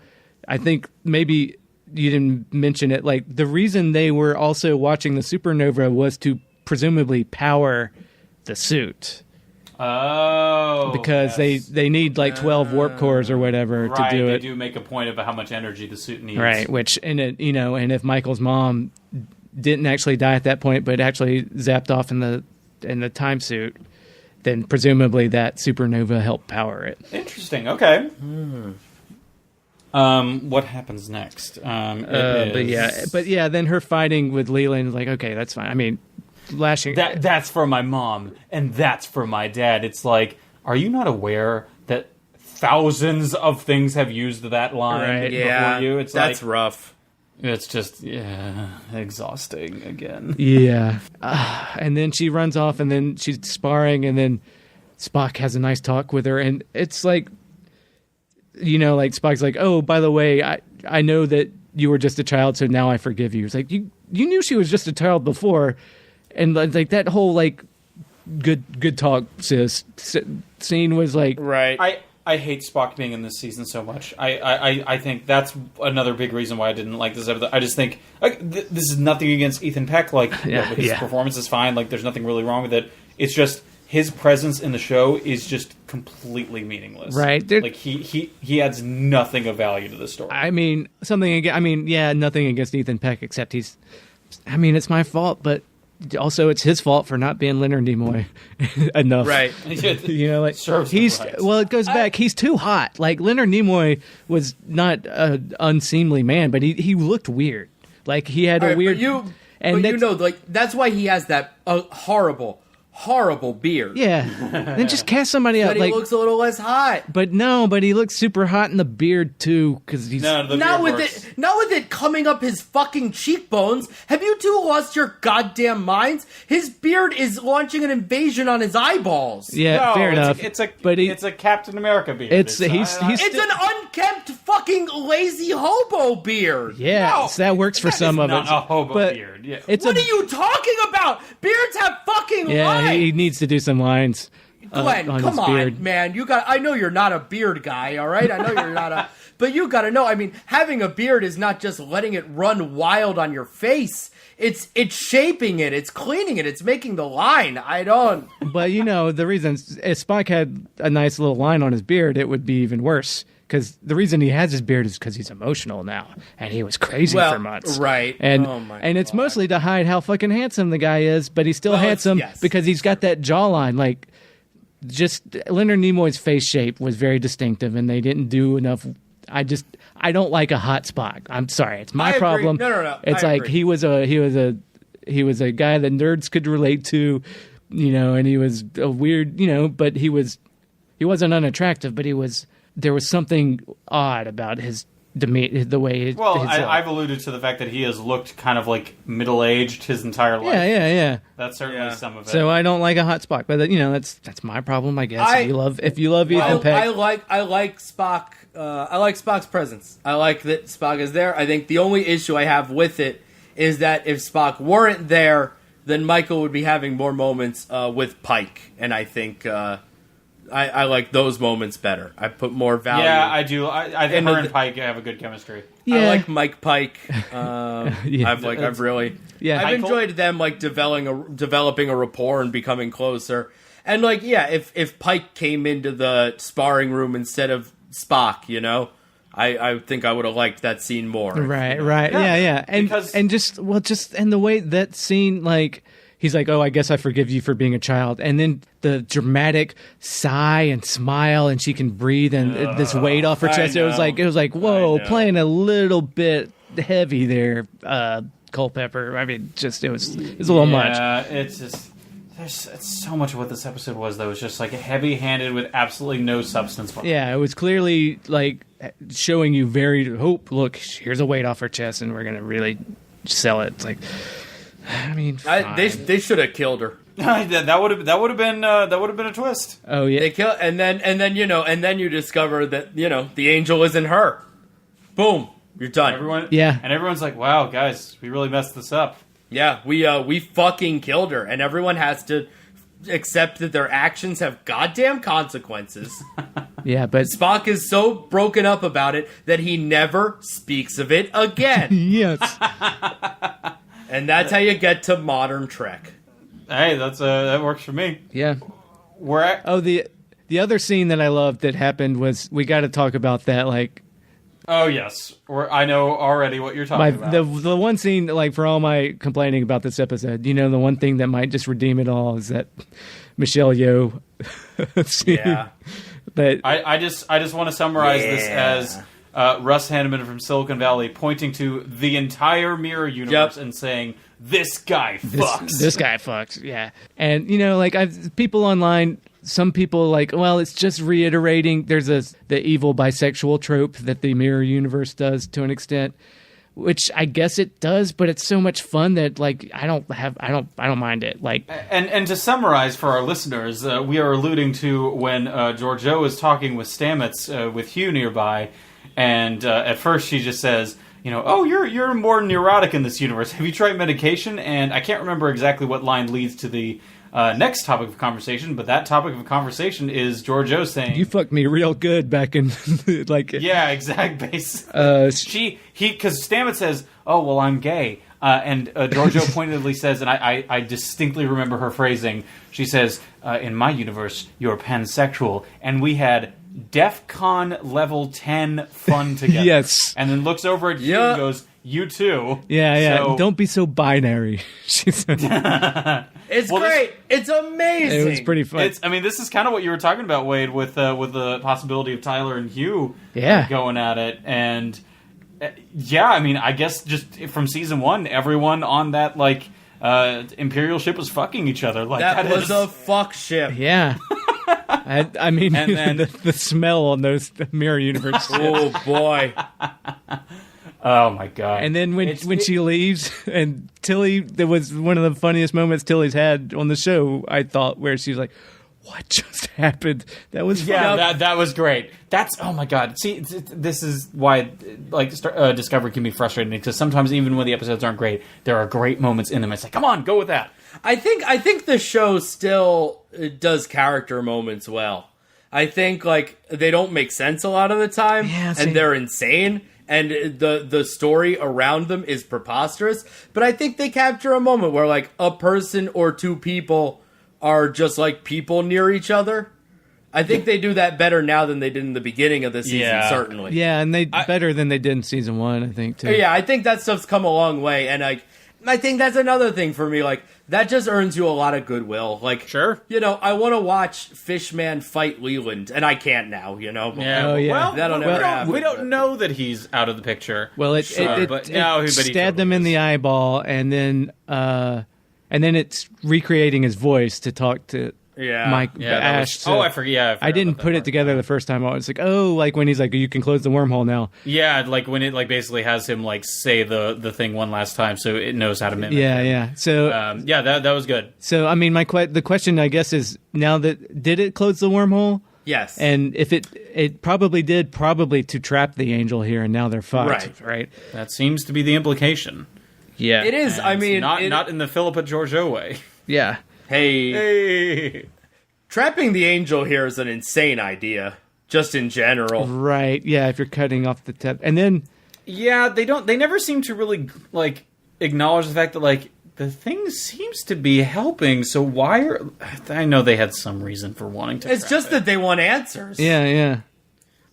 Speaker 2: I think maybe. You didn't mention it. Like the reason they were also watching the supernova was to presumably power the suit.
Speaker 4: Oh,
Speaker 2: because they need like 12 warp cores or whatever to do it.
Speaker 4: They do make a point about how much energy the suit needs.
Speaker 2: Right. Which and if Michael's mom didn't actually die at that point, but actually zapped off in the time suit, then presumably that supernova helped power it.
Speaker 4: Interesting. Okay. What happens next?
Speaker 2: But then her fighting with Leland is like, okay, that's fine. I mean, lashing.
Speaker 4: That's for my mom, and that's for my dad. It's like, are you not aware that thousands of things have used that line before you? It's
Speaker 3: that's rough.
Speaker 4: It's just exhausting again.
Speaker 2: Yeah, and then she runs off, and then she's sparring, and then Spock has a nice talk with her, and it's like. Like Spock's like, oh, by the way, I know that you were just a child, so now I forgive you. It's like you knew she was just a child before, and like that whole like good talk sis scene was like
Speaker 3: right.
Speaker 4: I hate Spock being in this season so much. I think that's another big reason why I didn't like this episode. I just think this is nothing against Ethan Peck. Like his performance is fine. Like there's nothing really wrong with it. It's just. His presence in the show is just completely meaningless.
Speaker 2: Right.
Speaker 4: Like he adds nothing of value to the story.
Speaker 2: I mean, nothing against Ethan Peck except it's my fault, but also it's his fault for not being Leonard Nimoy enough.
Speaker 3: Right.
Speaker 2: It goes back. He's too hot. Like Leonard Nimoy was not an unseemly man, but he looked weird. Like he had a weird
Speaker 3: that's why he has that horrible beard.
Speaker 2: Yeah. Then just cast somebody out.
Speaker 3: But he looks a little less hot.
Speaker 2: But he looks super hot in the beard too, because he's
Speaker 3: not with it coming up his fucking cheekbones. Have you two lost your goddamn minds? His beard is launching an invasion on his eyeballs.
Speaker 2: Yeah, fair enough.
Speaker 4: It's a Captain America beard.
Speaker 2: It's
Speaker 3: an unkempt fucking lazy hobo beard.
Speaker 2: Yeah, that works for some of it.
Speaker 4: A hobo beard. Yeah.
Speaker 3: What are you talking about? Beards have fucking lines.
Speaker 2: He needs to do some lines.
Speaker 3: Glenn, come on, man. I know you're not a beard guy, all right? I know you're not but you got to know. I mean, having a beard is not just letting it run wild on your face. It's shaping it. It's cleaning it. It's making the line. I don't.
Speaker 2: But the reason if Spock had a nice little line on his beard, it would be even worse. Because the reason he has his beard is because he's emotional now, and he was crazy for months.
Speaker 3: Right.
Speaker 2: And it's mostly to hide how fucking handsome the guy is, but he's still handsome because he's got that jawline. Like, just Leonard Nimoy's face shape was very distinctive, and they didn't do enough. I don't like a hot Spock. I'm sorry, it's my problem.
Speaker 3: No.
Speaker 2: It's like he was a guy that nerds could relate to, and he was a weird, but he wasn't unattractive, but there was something odd about his the way.
Speaker 4: Well, I've alluded to the fact that he has looked kind of like middle-aged his entire life.
Speaker 2: Yeah.
Speaker 4: That's certainly some of it.
Speaker 2: So I don't like a hot Spock, but that's my problem, I guess. If you love Ethan Peck,
Speaker 3: I like Spock. I like Spock's presence. I like that Spock is there. I think the only issue I have with it is that if Spock weren't there, then Michael would be having more moments with Pike, and I think I like those moments better. I put more value.
Speaker 4: Yeah, I do. I think her and Pike have a good chemistry.
Speaker 3: Yeah. I like Mike Pike. I've enjoyed them like developing a rapport and becoming closer. And if Pike came into the sparring room instead of Spock, I think I would have liked that scene more.
Speaker 2: Right. Yeah. And the way that scene, like, he's like, "Oh, I guess I forgive you for being a child," and then the dramatic sigh and smile, and she can breathe, and this weight off her chest. It was like, whoa, playing a little bit heavy there, Culpepper. I mean, it was a little much.
Speaker 4: Yeah, it's just. It's so much of what this episode was, though. It's just like heavy-handed with absolutely no substance.
Speaker 2: Yeah, it was clearly like showing you look, here's a weight off her chest, and we're gonna really sell it. It's like, I mean,
Speaker 3: they should have killed her.
Speaker 4: that would have been a twist.
Speaker 2: Oh yeah,
Speaker 3: they kill, and then you discover that the angel isn't her. Boom, you're done.
Speaker 4: Everyone's like, wow, guys, we really messed this up.
Speaker 3: Yeah, we fucking killed her, and everyone has to accept that their actions have goddamn consequences.
Speaker 2: Yeah, but
Speaker 3: Spock is so broken up about it that he never speaks of it again.
Speaker 2: Yes.
Speaker 3: And that's how you get to modern Trek.
Speaker 4: Hey, that works for me.
Speaker 2: Yeah. The other scene that I loved that happened was, we got to talk about that, like.
Speaker 4: Oh, yes. I know already what you're talking about.
Speaker 2: The one scene, like, for all my complaining about this episode, the one thing that might just redeem it all is that Michelle Yeoh scene.
Speaker 3: Yeah.
Speaker 2: But
Speaker 4: I just want to summarize this as Russ Hanneman from Silicon Valley pointing to the entire mirror universe and saying, "This guy fucks."
Speaker 2: This guy fucks, yeah. And, people online... Some people like, well, it's just reiterating. There's the evil bisexual trope that the mirror universe does to an extent, which I guess it does, but it's so much fun that like I don't mind it. Like,
Speaker 4: and to summarize for our listeners, we are alluding to when Georgiou is talking with Stamets with Hugh nearby, and at first she just says, "Oh, you're more neurotic in this universe. Have you tried medication?" And I can't remember exactly what line leads to the next topic of conversation, but that topic of conversation is Georgiou saying,
Speaker 2: "You fucked me real good back in like."
Speaker 4: Yeah, exact base. Because Stamets says, "Oh, well, I'm gay," and Georgiou pointedly says, and I distinctly remember her phrasing. She says, "In my universe, you're pansexual," and we had DEFCON level 10 fun together.
Speaker 2: Yes,
Speaker 4: and then looks over at you and goes, "You too."
Speaker 2: Yeah. So, don't be so binary. She said.
Speaker 3: It's great. It's amazing.
Speaker 2: It was pretty fun.
Speaker 4: This is kind of what you were talking about, Wade, with the possibility of Tyler and Hugh going at it. And, I guess just from season 1, everyone on that, Imperial ship was fucking each other. Like
Speaker 3: that was a fuck ship.
Speaker 2: Yeah. I mean, and then, the smell on those mirror universe.
Speaker 3: Oh, boy.
Speaker 4: Oh my god!
Speaker 2: And then when she leaves, and Tilly, there was one of the funniest moments Tilly's had on the show, I thought, where she was like, "What just happened?" That was
Speaker 4: that was great. That's oh my god. See, this is why Discovery can be frustrating, because sometimes even when the episodes aren't great, there are great moments in them. It's like, come on, go with that.
Speaker 3: I think the show still does character moments well. I think they don't make sense a lot of the time, and they're insane. And the story around them is preposterous. But I think they capture a moment where, a person or two people are just, people near each other. I think they do that better now than they did in the beginning of the season, certainly.
Speaker 2: Yeah, and better than they did in season 1, I think, too.
Speaker 3: Yeah, I think that stuff's come a long way. And, I think that's another thing for me. That just earns you a lot of goodwill.
Speaker 4: Sure.
Speaker 3: I want to watch Fishman fight Leland, and I can't now,
Speaker 4: Yeah.
Speaker 3: Well, that'll never happen.
Speaker 4: We don't know that he's out of the picture.
Speaker 2: Well, it stabbed him in the eyeball, and then it's recreating his voice to talk to Ash.
Speaker 4: So I forget. Yeah,
Speaker 2: I didn't put it together the first time. I was like, oh, like when he's like, you can close the wormhole now.
Speaker 4: Yeah, like when it like basically has him like say the thing one last time, so it knows how to mimic.
Speaker 2: Yeah. So
Speaker 4: that was good.
Speaker 2: So I mean, the question I guess is now that did it close the wormhole?
Speaker 3: Yes.
Speaker 2: And if it probably did, to trap the angel here, and now they're fucked. Right.
Speaker 4: That seems to be the implication.
Speaker 2: Yeah,
Speaker 3: it is.
Speaker 4: And
Speaker 3: I mean,
Speaker 4: not in the Philippa Georgiou way.
Speaker 2: Yeah.
Speaker 3: Hey. Trapping the angel here is an insane idea, just in general.
Speaker 2: Right. Yeah. If you're cutting off the tip, and then
Speaker 4: they never seem to really like acknowledge the fact that like the thing seems to be helping. So why I know they had some reason for wanting to.
Speaker 3: It's just that they want answers.
Speaker 2: Yeah.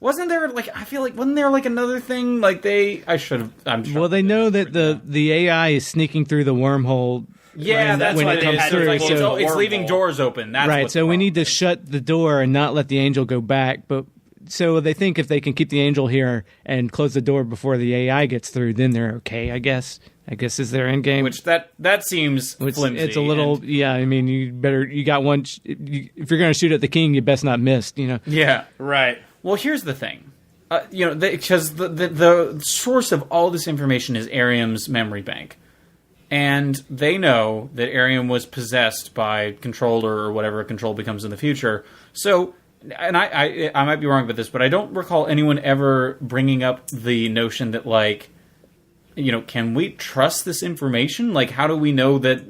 Speaker 4: Wasn't there like I feel like wasn't there like another thing like I'm sure.
Speaker 2: Well, they know that the AI is sneaking through the wormhole.
Speaker 4: Yeah, that's
Speaker 2: when
Speaker 4: what
Speaker 2: it comes through.
Speaker 4: Like,
Speaker 2: so
Speaker 4: it's leaving doors open. That's
Speaker 2: right. So we need to shut the door and not let the angel go back. But so they think if they can keep the angel here and close the door before the AI gets through, then they're okay. I guess is their end game.
Speaker 4: Which that seems flimsy.
Speaker 2: It's a little I mean, you got one. If you're going to shoot at the king, you best not miss.
Speaker 4: Yeah.
Speaker 3: Right.
Speaker 4: Well, here's the thing. Because the source of all this information is Ariam's memory bank. And they know that Ariam was possessed by Controller or whatever Control becomes in the future. So, and I might be wrong about this, but I don't recall anyone ever bringing up the notion that, like, can we trust this information? Like, how do we know that,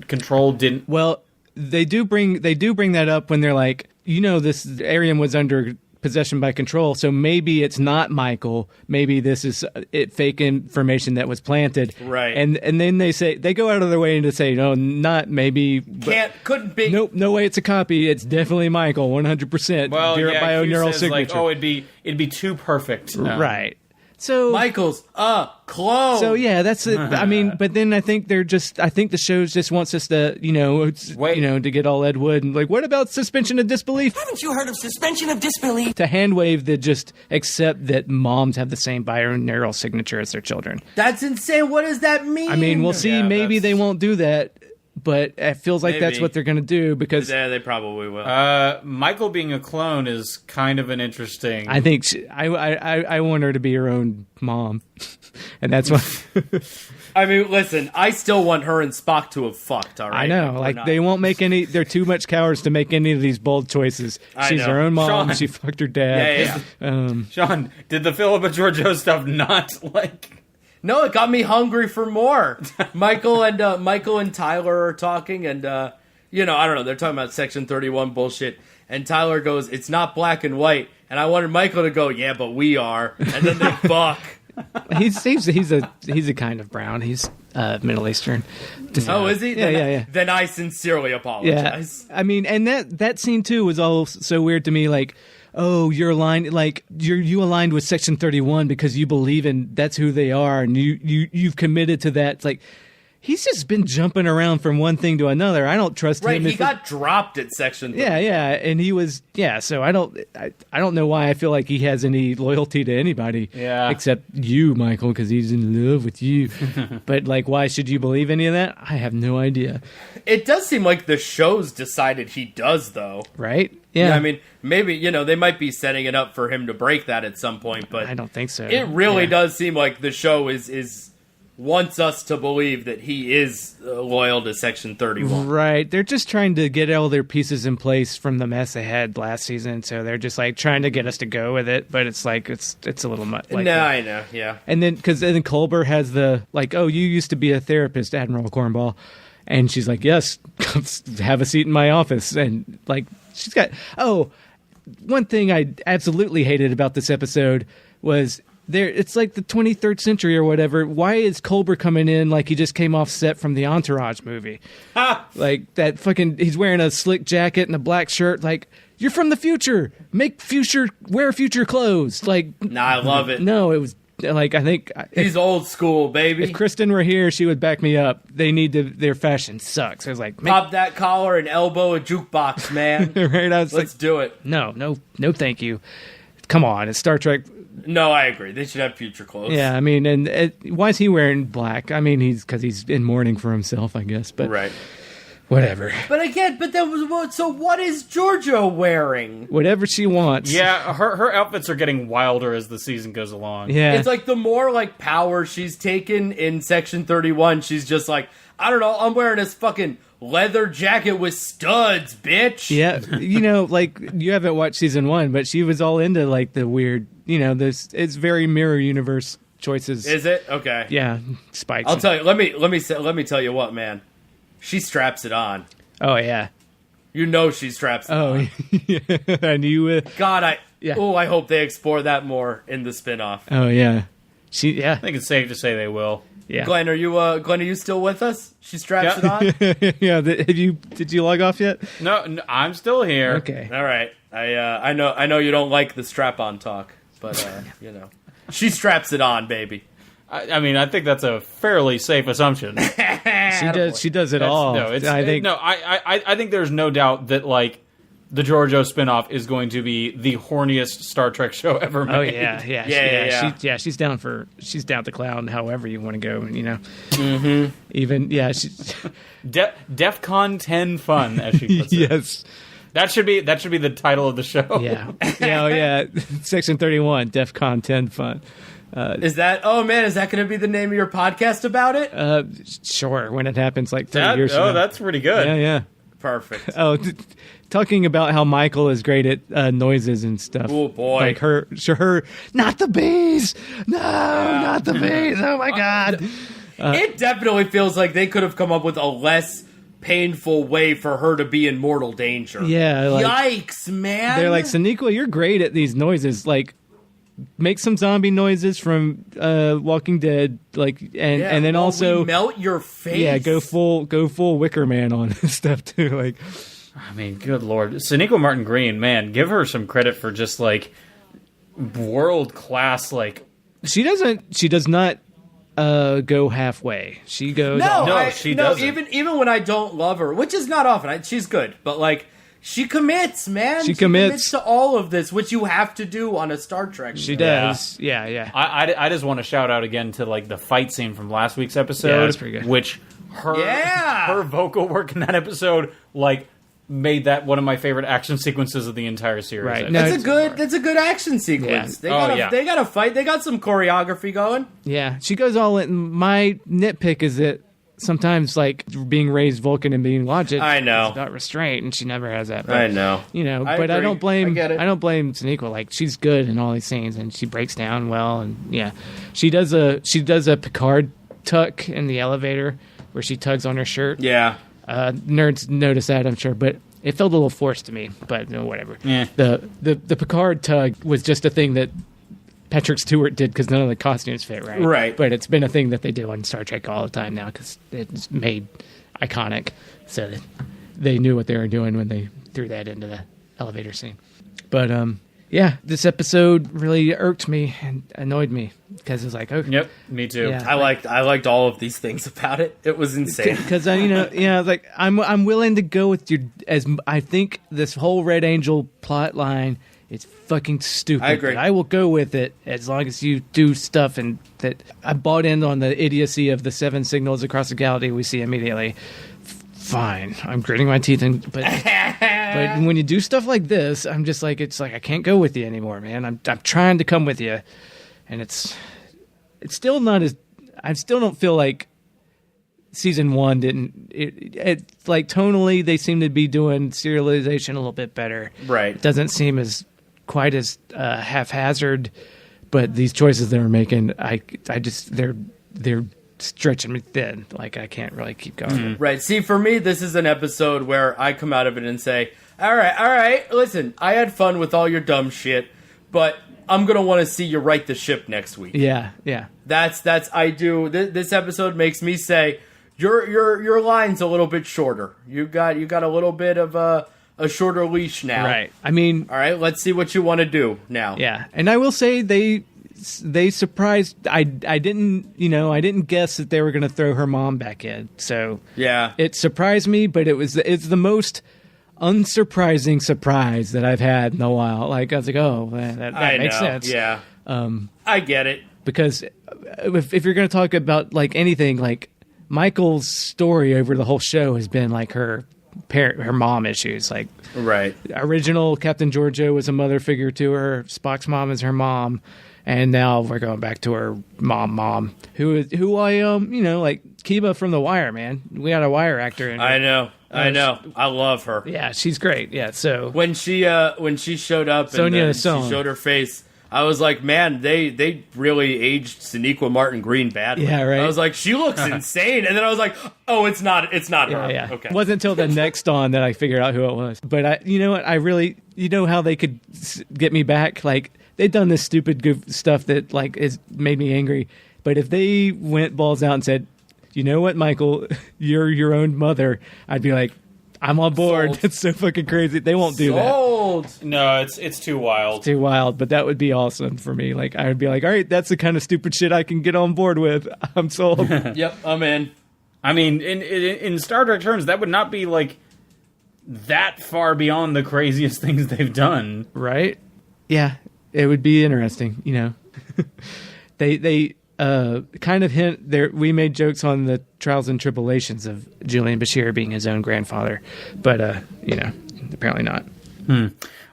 Speaker 4: Control didn't...
Speaker 2: Well, they do bring that up when they're like, this Ariam was under possession by Control, so maybe it's not Michael. Maybe this is fake information that was planted.
Speaker 3: Right.
Speaker 2: And then they go out of their way to say, no, not maybe.
Speaker 3: Couldn't be.
Speaker 2: Nope, no way it's a copy. It's definitely Michael, 100%.
Speaker 4: Well,
Speaker 2: bioneural signature.
Speaker 4: Like, it'd be too perfect.
Speaker 2: Right. So
Speaker 3: Michael's clone.
Speaker 2: So yeah, that's it. I mean, but then I think the show just wants us to, to get all Ed Wood and like, what about suspension of disbelief?
Speaker 5: Haven't you heard of suspension of disbelief?
Speaker 2: To hand wave that just accept that moms have the same bioneural signature as their children.
Speaker 3: That's insane. What does that mean?
Speaker 2: I mean, we'll see. Maybe they won't do that. But it feels like that's what they're going to do because...
Speaker 3: Yeah, they probably will.
Speaker 4: Michael being a clone is kind of an interesting...
Speaker 2: I think... I want her to be her own mom. And that's why...
Speaker 3: I mean, listen, I still want her and Spock to have fucked, all right?
Speaker 2: I know. Like, they won't make any... They're too much cowards to make any of these bold choices. She's her own mom. Sean, she fucked her dad.
Speaker 3: Yeah.
Speaker 4: Sean, did the Philippa Georgiou stuff not, like...
Speaker 3: No, it got me hungry for more. Michael and Tyler are talking, and I don't know. They're talking about Section 31 bullshit, and Tyler goes, "It's not black and white," and I wanted Michael to go, "Yeah, but we are," and then they fuck.
Speaker 2: He's a kind of brown. He's Middle Eastern.
Speaker 3: Oh, is he?
Speaker 2: Yeah.
Speaker 3: Then I sincerely apologize.
Speaker 2: Yeah. I mean, and that scene too was all so weird to me. Like, oh, you're aligned. Like you aligned with Section 31 because you believe in that's who they are, and you've committed to that. It's like he's just been jumping around from one thing to another. I don't trust him.
Speaker 3: Right, he got dropped at Section 31.
Speaker 2: Yeah, and he was So I don't know why I feel like he has any loyalty to anybody.
Speaker 4: Yeah.
Speaker 2: Except you, Michael, because he's in love with you. But like, why should you believe any of that? I have no idea.
Speaker 3: It does seem like the show's decided he does, though.
Speaker 2: Right? Yeah.
Speaker 3: I mean, maybe, they might be setting it up for him to break that at some point, but
Speaker 2: I don't think so.
Speaker 3: It really does seem like the show is wants us to believe that he is loyal to Section 31.
Speaker 2: Right. They're just trying to get all their pieces in place from the mess they had last season, so they're just like trying to get us to go with it, but it's like it's a little much. Like
Speaker 3: I know, yeah.
Speaker 2: And then because then Cobra has the like, oh, you used to be a therapist, Admiral Cornball. And she's like, yes, have a seat in my office. And like, she's got, one thing I absolutely hated about this episode was it's like the 23rd century or whatever. Why is Cobra coming in like he just came off set from the Entourage movie? Like that he's wearing a slick jacket and a black shirt. Like, you're from the future. Wear future clothes. Like,
Speaker 3: nah, I love it.
Speaker 2: No, it was. Like, I think
Speaker 3: he's old school, baby.
Speaker 2: If Kristen were here, she would back me up. They need their fashion sucks. I was like,
Speaker 3: pop that collar and elbow a jukebox, man.
Speaker 2: Right?
Speaker 3: Let's do it.
Speaker 2: No, thank you. Come on, it's Star Trek.
Speaker 3: No, I agree. They should have future clothes.
Speaker 2: Yeah, I mean, and why is he wearing black? I mean, because he's in mourning for himself, I guess. But
Speaker 3: right.
Speaker 2: Whatever.
Speaker 3: But again, so what is Giorgio wearing?
Speaker 2: Whatever she wants.
Speaker 4: Yeah, her outfits are getting wilder as the season goes along.
Speaker 2: Yeah.
Speaker 3: It's like the more like power she's taken in Section 31, she's just like, I don't know, I'm wearing this fucking leather jacket with studs, bitch.
Speaker 2: Yeah, like, you haven't watched season 1, but she was all into, like, the weird, it's very mirror universe choices.
Speaker 3: Is it? Okay.
Speaker 2: Yeah, spikes.
Speaker 3: I'll tell you, let me tell you what, man. She straps it on.
Speaker 2: Oh, yeah.
Speaker 3: You know she straps it on.
Speaker 2: Yeah. I knew
Speaker 3: God, I
Speaker 2: Yeah.
Speaker 3: hope they explore that more in the spinoff.
Speaker 2: Oh, yeah.
Speaker 4: I think it's safe to say they will.
Speaker 2: Yeah.
Speaker 3: Glenn, are you still with us? She straps it on?
Speaker 2: Yeah, did you log off yet?
Speaker 4: No, I'm still here.
Speaker 2: Okay.
Speaker 3: All right. I know you don't like the strap-on talk, but she straps it on, baby.
Speaker 4: I mean, I think that's a fairly safe assumption.
Speaker 2: She does it all.
Speaker 4: I think there's no doubt that, like, the Giorgio spinoff is going to be the horniest Star Trek show ever made.
Speaker 2: Oh yeah. She's down to clown however you want to go. Mm-hmm. Even
Speaker 4: DEFCON 10 fun, as she puts it.
Speaker 2: Yes.
Speaker 4: That should be the title of the show.
Speaker 2: Yeah. Yeah. Section 31, DEFCON 10 fun.
Speaker 3: Is that going to be the name of your podcast about it?
Speaker 2: Sure. When it happens, like 30 years from now.
Speaker 4: Oh, that's pretty good.
Speaker 2: Yeah.
Speaker 3: Perfect.
Speaker 2: Talking about how Michael is great at noises and stuff.
Speaker 3: Oh boy!
Speaker 2: Like her, not the bees. No, not the bees. Oh my god!
Speaker 3: It definitely feels like they could have come up with a less painful way for her to be in mortal danger.
Speaker 2: Yeah.
Speaker 3: Yikes, man!
Speaker 2: They're like, Sonequa, you're great at these noises. Like, make some zombie noises from Walking Dead, like, and then also
Speaker 3: melt your face.
Speaker 2: Yeah, go full Wicker Man on stuff too. Like,
Speaker 4: I mean, good lord, Sonequa Martin Green, man, give her some credit for just like world class. Like,
Speaker 2: she does not go halfway. She goes.
Speaker 3: She doesn't. Even when I don't love her, which is not often, she's good, but like. She commits, man. She commits to all of this, which you have to do on a Star Trek show.
Speaker 2: She does. Yeah.
Speaker 4: I just want to shout out again to like the fight scene from last week's episode.
Speaker 2: Yeah, that's pretty good.
Speaker 4: Which her vocal work in that episode like made that one of my favorite action sequences of the entire series.
Speaker 2: Right.
Speaker 3: That's a good action sequence.
Speaker 2: Yeah.
Speaker 3: They got a fight. They got some choreography going.
Speaker 2: Yeah. She goes all in. My nitpick is that sometimes, like, being raised Vulcan and being logic,
Speaker 3: I know,
Speaker 2: is not restraint, and she never has that. But,
Speaker 3: I know,
Speaker 2: but I don't blame. I don't blame Sonequa. Like, she's good in all these scenes, and she breaks down well, and yeah, she does a Picard tuck in the elevator where she tugs on her shirt.
Speaker 3: Yeah,
Speaker 2: nerds notice that, I'm sure, but it felt a little forced to me. But whatever.
Speaker 4: Yeah.
Speaker 2: The Picard tug was just a thing that Patrick Stewart did because none of the costumes fit right.
Speaker 3: Right.
Speaker 2: But it's been a thing that they do on Star Trek all the time now because it's made iconic. So that they knew what they were doing when they threw that into the elevator scene. But this episode really irked me and annoyed me because it was like, okay.
Speaker 4: Yep, me too.
Speaker 3: Yeah, I liked all of these things about it. It was insane
Speaker 2: because like I'm willing to go with your as I think this whole Red Angel plot line. It's fucking stupid.
Speaker 3: I agree.
Speaker 2: But I will go with it as long as you do stuff and that I bought in on the idiocy of the 7 signals across the galaxy we see immediately. Fine. I'm gritting my teeth but when you do stuff like this, I'm just like, it's like I can't go with you anymore, man. I'm trying to come with you. And it's still not as I still don't feel like season 1 didn't it like tonally they seem to be doing serialization a little bit better.
Speaker 3: Right.
Speaker 2: It doesn't seem as quite as haphazard, but these choices they were making, I just they're stretching me thin. Like I can't really keep going.
Speaker 3: Mm-hmm. Right. See, for me, this is an episode where I come out of it and say, all right, listen, I had fun with all your dumb shit, but I'm gonna want to see you right the ship next week.
Speaker 2: Yeah.
Speaker 3: That's I do. This episode makes me say your line's a little bit shorter. You got a little bit of a shorter leash now.
Speaker 2: Right. I mean,
Speaker 3: all right. Let's see what you want to do now.
Speaker 2: Yeah. And I will say they surprised. I didn't guess that they were gonna throw her mom back in. So
Speaker 3: yeah,
Speaker 2: it surprised me, but it's the most unsurprising surprise that I've had in a while. Like I was like, oh, that makes sense.
Speaker 3: Yeah. I get it
Speaker 2: because if you're going to talk about like anything, like Michael's story over the whole show has been like her mom issues. Like,
Speaker 3: right.
Speaker 2: Original Captain Georgiou was a mother figure to her. Spock's mom is her mom. And now we're going back to her mom, who I like Kiba from The Wire, man. We got a Wire actor in.
Speaker 3: I know. I love her.
Speaker 2: Yeah, she's great. Yeah, so
Speaker 3: when she showed up and she showed her face, I was like, man, they really aged Sonequa Martin Green badly.
Speaker 2: Yeah, right.
Speaker 3: I was like, she looks insane, and then I was like, oh, it's not her.
Speaker 2: Yeah.
Speaker 3: Okay.
Speaker 2: It wasn't until the next on that I figured out who it was. But you know what? I really, how they could get me back, like. They've done this stupid stuff that like has made me angry. But if they went balls out and said, you know what, Michael, you're your own mother, I'd be like, I'm on board. Sold. That's so fucking crazy. They won't do that.
Speaker 4: No, it's too wild.
Speaker 2: It's too wild, but that would be awesome for me. Like I would be like, all right, that's the kind of stupid shit I can get on board with. I'm sold.
Speaker 3: Yep, I'm in.
Speaker 4: I mean, in Star Trek terms, that would not be like that far beyond the craziest things they've done.
Speaker 2: Right? Yeah. It would be interesting, They kind of hint there. We made jokes on the trials and tribulations of Julian Bashir being his own grandfather, but apparently not.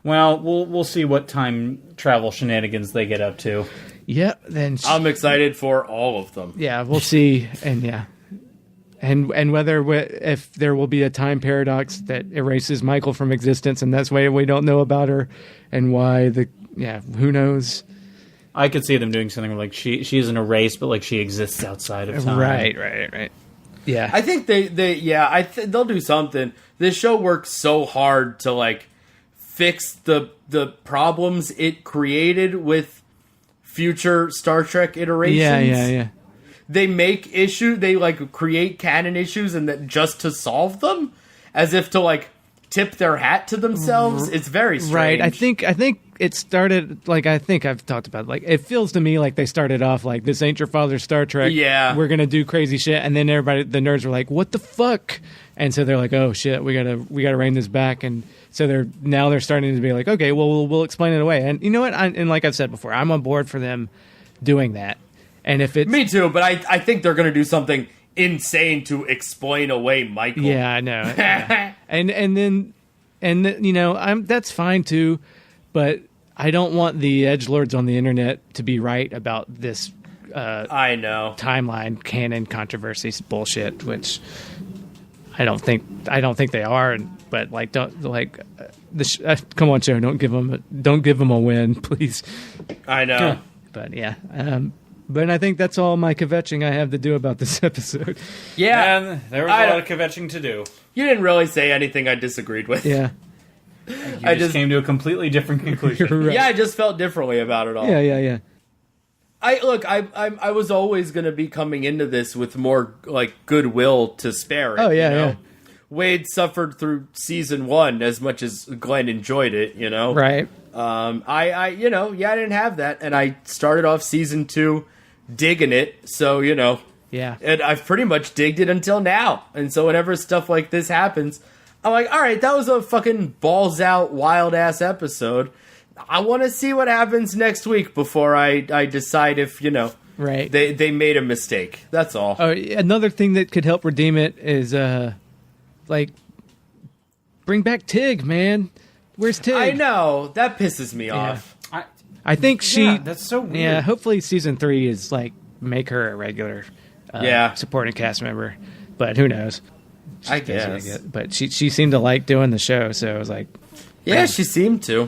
Speaker 4: Well, we'll see what time travel shenanigans they get up to.
Speaker 2: Yeah, then
Speaker 3: I'm excited for all of them.
Speaker 2: Yeah, we'll see, and whether if there will be a time paradox that erases Michael from existence, and that's why we don't know about her, and why who knows?
Speaker 4: I could see them doing something like she isn't erased, but like she exists outside of time.
Speaker 2: Right. Yeah,
Speaker 3: I think they'll do something. This show works so hard to like fix the problems it created with future Star Trek iterations.
Speaker 2: Yeah.
Speaker 3: They make issues. They like create canon issues, and that just to solve them, as if to like tip their hat to themselves. It's very strange.
Speaker 2: Right. I think it started like I think I've talked about it. Like it feels to me like they started off like this ain't your father's Star Trek.
Speaker 3: Yeah,
Speaker 2: we're gonna do crazy shit, and then the nerds were like, what the fuck? And so they're like, oh shit, we gotta rein this back, and so they're starting to be like, okay, well we'll explain it away. And you know what? And like I've said before, I'm on board for them doing that. And if it's
Speaker 3: me too, but I think they're gonna do something insane to explain away Michael.
Speaker 2: Yeah, I know. and then that's fine too, but I don't want the edgelords on the internet to be right about this.
Speaker 3: I know
Speaker 2: timeline canon controversies bullshit, which I don't think they are. But like, don't like come on, show. Don't give them a win, please.
Speaker 3: I know,
Speaker 2: but yeah. But I think that's all my kvetching I have to do about this episode.
Speaker 3: Yeah,
Speaker 4: and there was a lot of kvetching to do.
Speaker 3: You didn't really say anything I disagreed with.
Speaker 2: Yeah.
Speaker 4: I just came to a completely different conclusion.
Speaker 2: Right.
Speaker 3: Yeah, I just felt differently about it all.
Speaker 2: Yeah.
Speaker 3: I was always going to be coming into this with more like goodwill to spare it.
Speaker 2: Oh yeah, yeah.
Speaker 3: Wade suffered through season 1 as much as Glenn enjoyed it.
Speaker 2: Right.
Speaker 3: I didn't have that, and I started off season 2 digging it. So
Speaker 2: yeah,
Speaker 3: and I've pretty much digged it until now. And so whenever stuff like this happens, I'm like, all right, that was a fucking balls out, wild ass episode. I want to see what happens next week before I decide if,
Speaker 2: right.
Speaker 3: they made a mistake. That's all.
Speaker 2: Oh, another thing that could help redeem it is, bring back Tig, man. Where's Tig?
Speaker 3: I know. That pisses me off.
Speaker 2: I think
Speaker 4: that's so weird.
Speaker 2: Yeah, hopefully season 3 is, make her a regular supporting cast member. But who knows?
Speaker 3: I guess.
Speaker 2: But she seemed to like doing the show, so I was like...
Speaker 3: Yeah, she seemed to.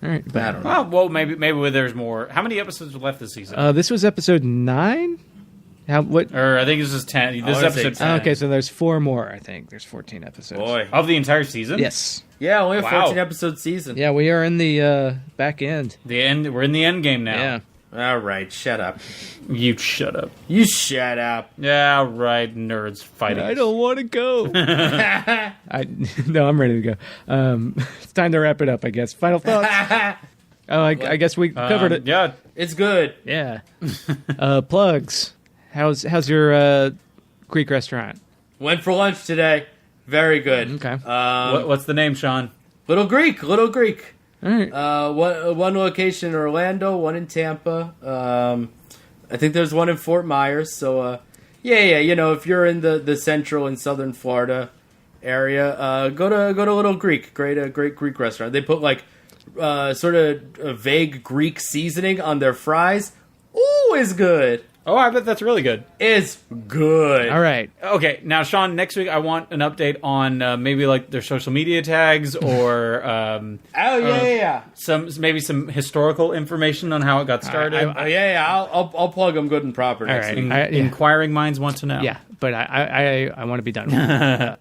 Speaker 2: All right, but
Speaker 3: I don't know.
Speaker 4: Well, maybe there's more. How many episodes are left this season?
Speaker 2: This was episode 9?
Speaker 4: Or I think this is 10. This is episode 10.
Speaker 2: Okay, so there's 4 more, I think. There's 14 episodes.
Speaker 3: Boy.
Speaker 4: Of the entire season?
Speaker 2: Yes.
Speaker 3: Yeah, only a 14-episode season.
Speaker 2: Yeah, we are in the back end.
Speaker 4: We're in the end game now.
Speaker 2: Yeah.
Speaker 3: All right, shut up.
Speaker 4: You shut up.
Speaker 3: You shut up.
Speaker 4: Yeah, right, nerds fighting.
Speaker 2: I don't want to go. No, I'm ready to go. It's time to wrap it up, I guess. Final thoughts? I guess we covered it.
Speaker 4: Yeah.
Speaker 3: It's good.
Speaker 2: Yeah. Plugs. How's your Greek restaurant?
Speaker 3: Went for lunch today. Very good.
Speaker 2: Okay.
Speaker 4: What's the name, Sean?
Speaker 3: Little Greek.
Speaker 2: All right.
Speaker 3: One location in Orlando, one in Tampa. I think there's one in Fort Myers. So Yeah. You know, if you're in the central and southern Florida area, go to Little Greek. Great Greek restaurant. They put like sort of a vague Greek seasoning on their fries. Ooh, it's good.
Speaker 4: Oh, I bet that's really good.
Speaker 3: It's good.
Speaker 2: All right.
Speaker 4: Okay, now, Sean, next week I want an update on maybe like their social media tags or some historical information on how it got started.
Speaker 3: I'll plug them good and proper next week.
Speaker 4: Inquiring minds want to know.
Speaker 2: Yeah, but I want to be done with it.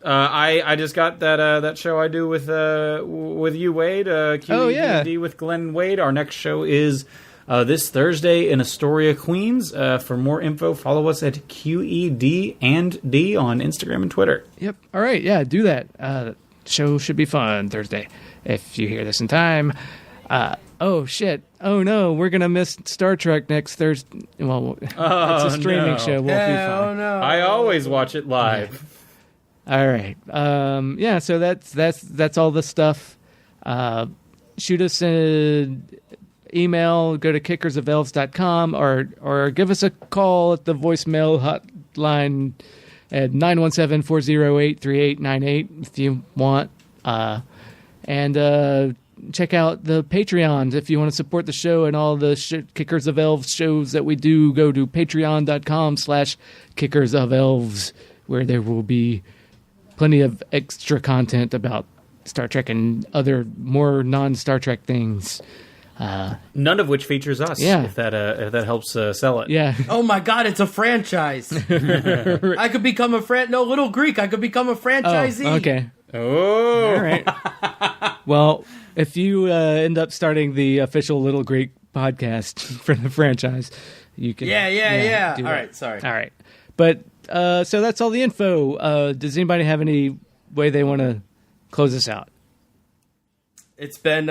Speaker 4: I just got that show I do with you, Wade. QED with Glen Wade. Our next show is this Thursday in Astoria, Queens. For more info, follow us at QED and D on Instagram and Twitter.
Speaker 2: Yep. All right. Yeah, do that. Show should be fun Thursday. If you hear this in time. Oh, shit. Oh, no. We're going to miss Star Trek next Thursday. Well, it's a streaming show. We'll be fine.
Speaker 3: Oh, no.
Speaker 4: I always watch it live.
Speaker 2: All right. So that's all the stuff. Shoot us an email. Go to kickersofelves.com or give us a call at the voicemail hotline at 917-408-3898 if you want. And check out the Patreons if you want to support the show and all the Kickers of Elves shows that we do. Go to patreon.com/kickersofElves, where there will be plenty of extra content about Star Trek and other more non-Star Trek things.
Speaker 4: None of which features us.
Speaker 2: Yeah.
Speaker 4: If that helps sell it.
Speaker 2: Yeah.
Speaker 3: Oh my God, it's a franchise. I could become Little Greek. I could become a franchisee.
Speaker 2: Oh, okay.
Speaker 4: Oh.
Speaker 2: All right. Well, if you end up starting the official Little Greek podcast for the franchise, you can.
Speaker 3: Yeah. All right, sorry.
Speaker 2: All right. But so that's all the info. Does anybody have any way they want to close this out?
Speaker 3: It's been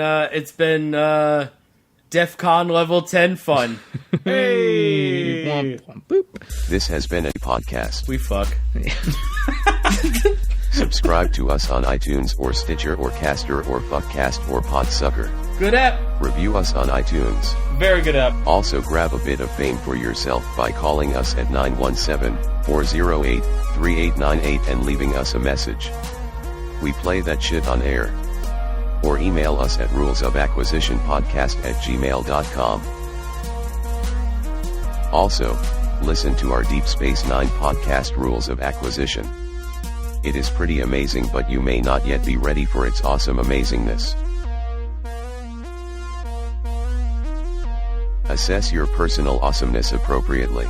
Speaker 3: DEF CON level 10 fun.
Speaker 2: Hey. Womp, womp, boop.
Speaker 1: This has been a podcast.
Speaker 3: We fuck.
Speaker 1: Subscribe to us on iTunes or Stitcher or Caster or Fuckcast or Podsucker.
Speaker 3: Good app.
Speaker 1: Review us on iTunes.
Speaker 4: Very good app.
Speaker 1: Also grab a bit of fame for yourself by calling us at 917-408-3898 and leaving us a message. We play that shit on air. Or email us at rulesofacquisitionpodcast@gmail.com. Also, listen to our Deep Space Nine podcast, Rules of Acquisition. It is pretty amazing, but you may not yet be ready for its awesome amazingness. Assess your personal awesomeness appropriately.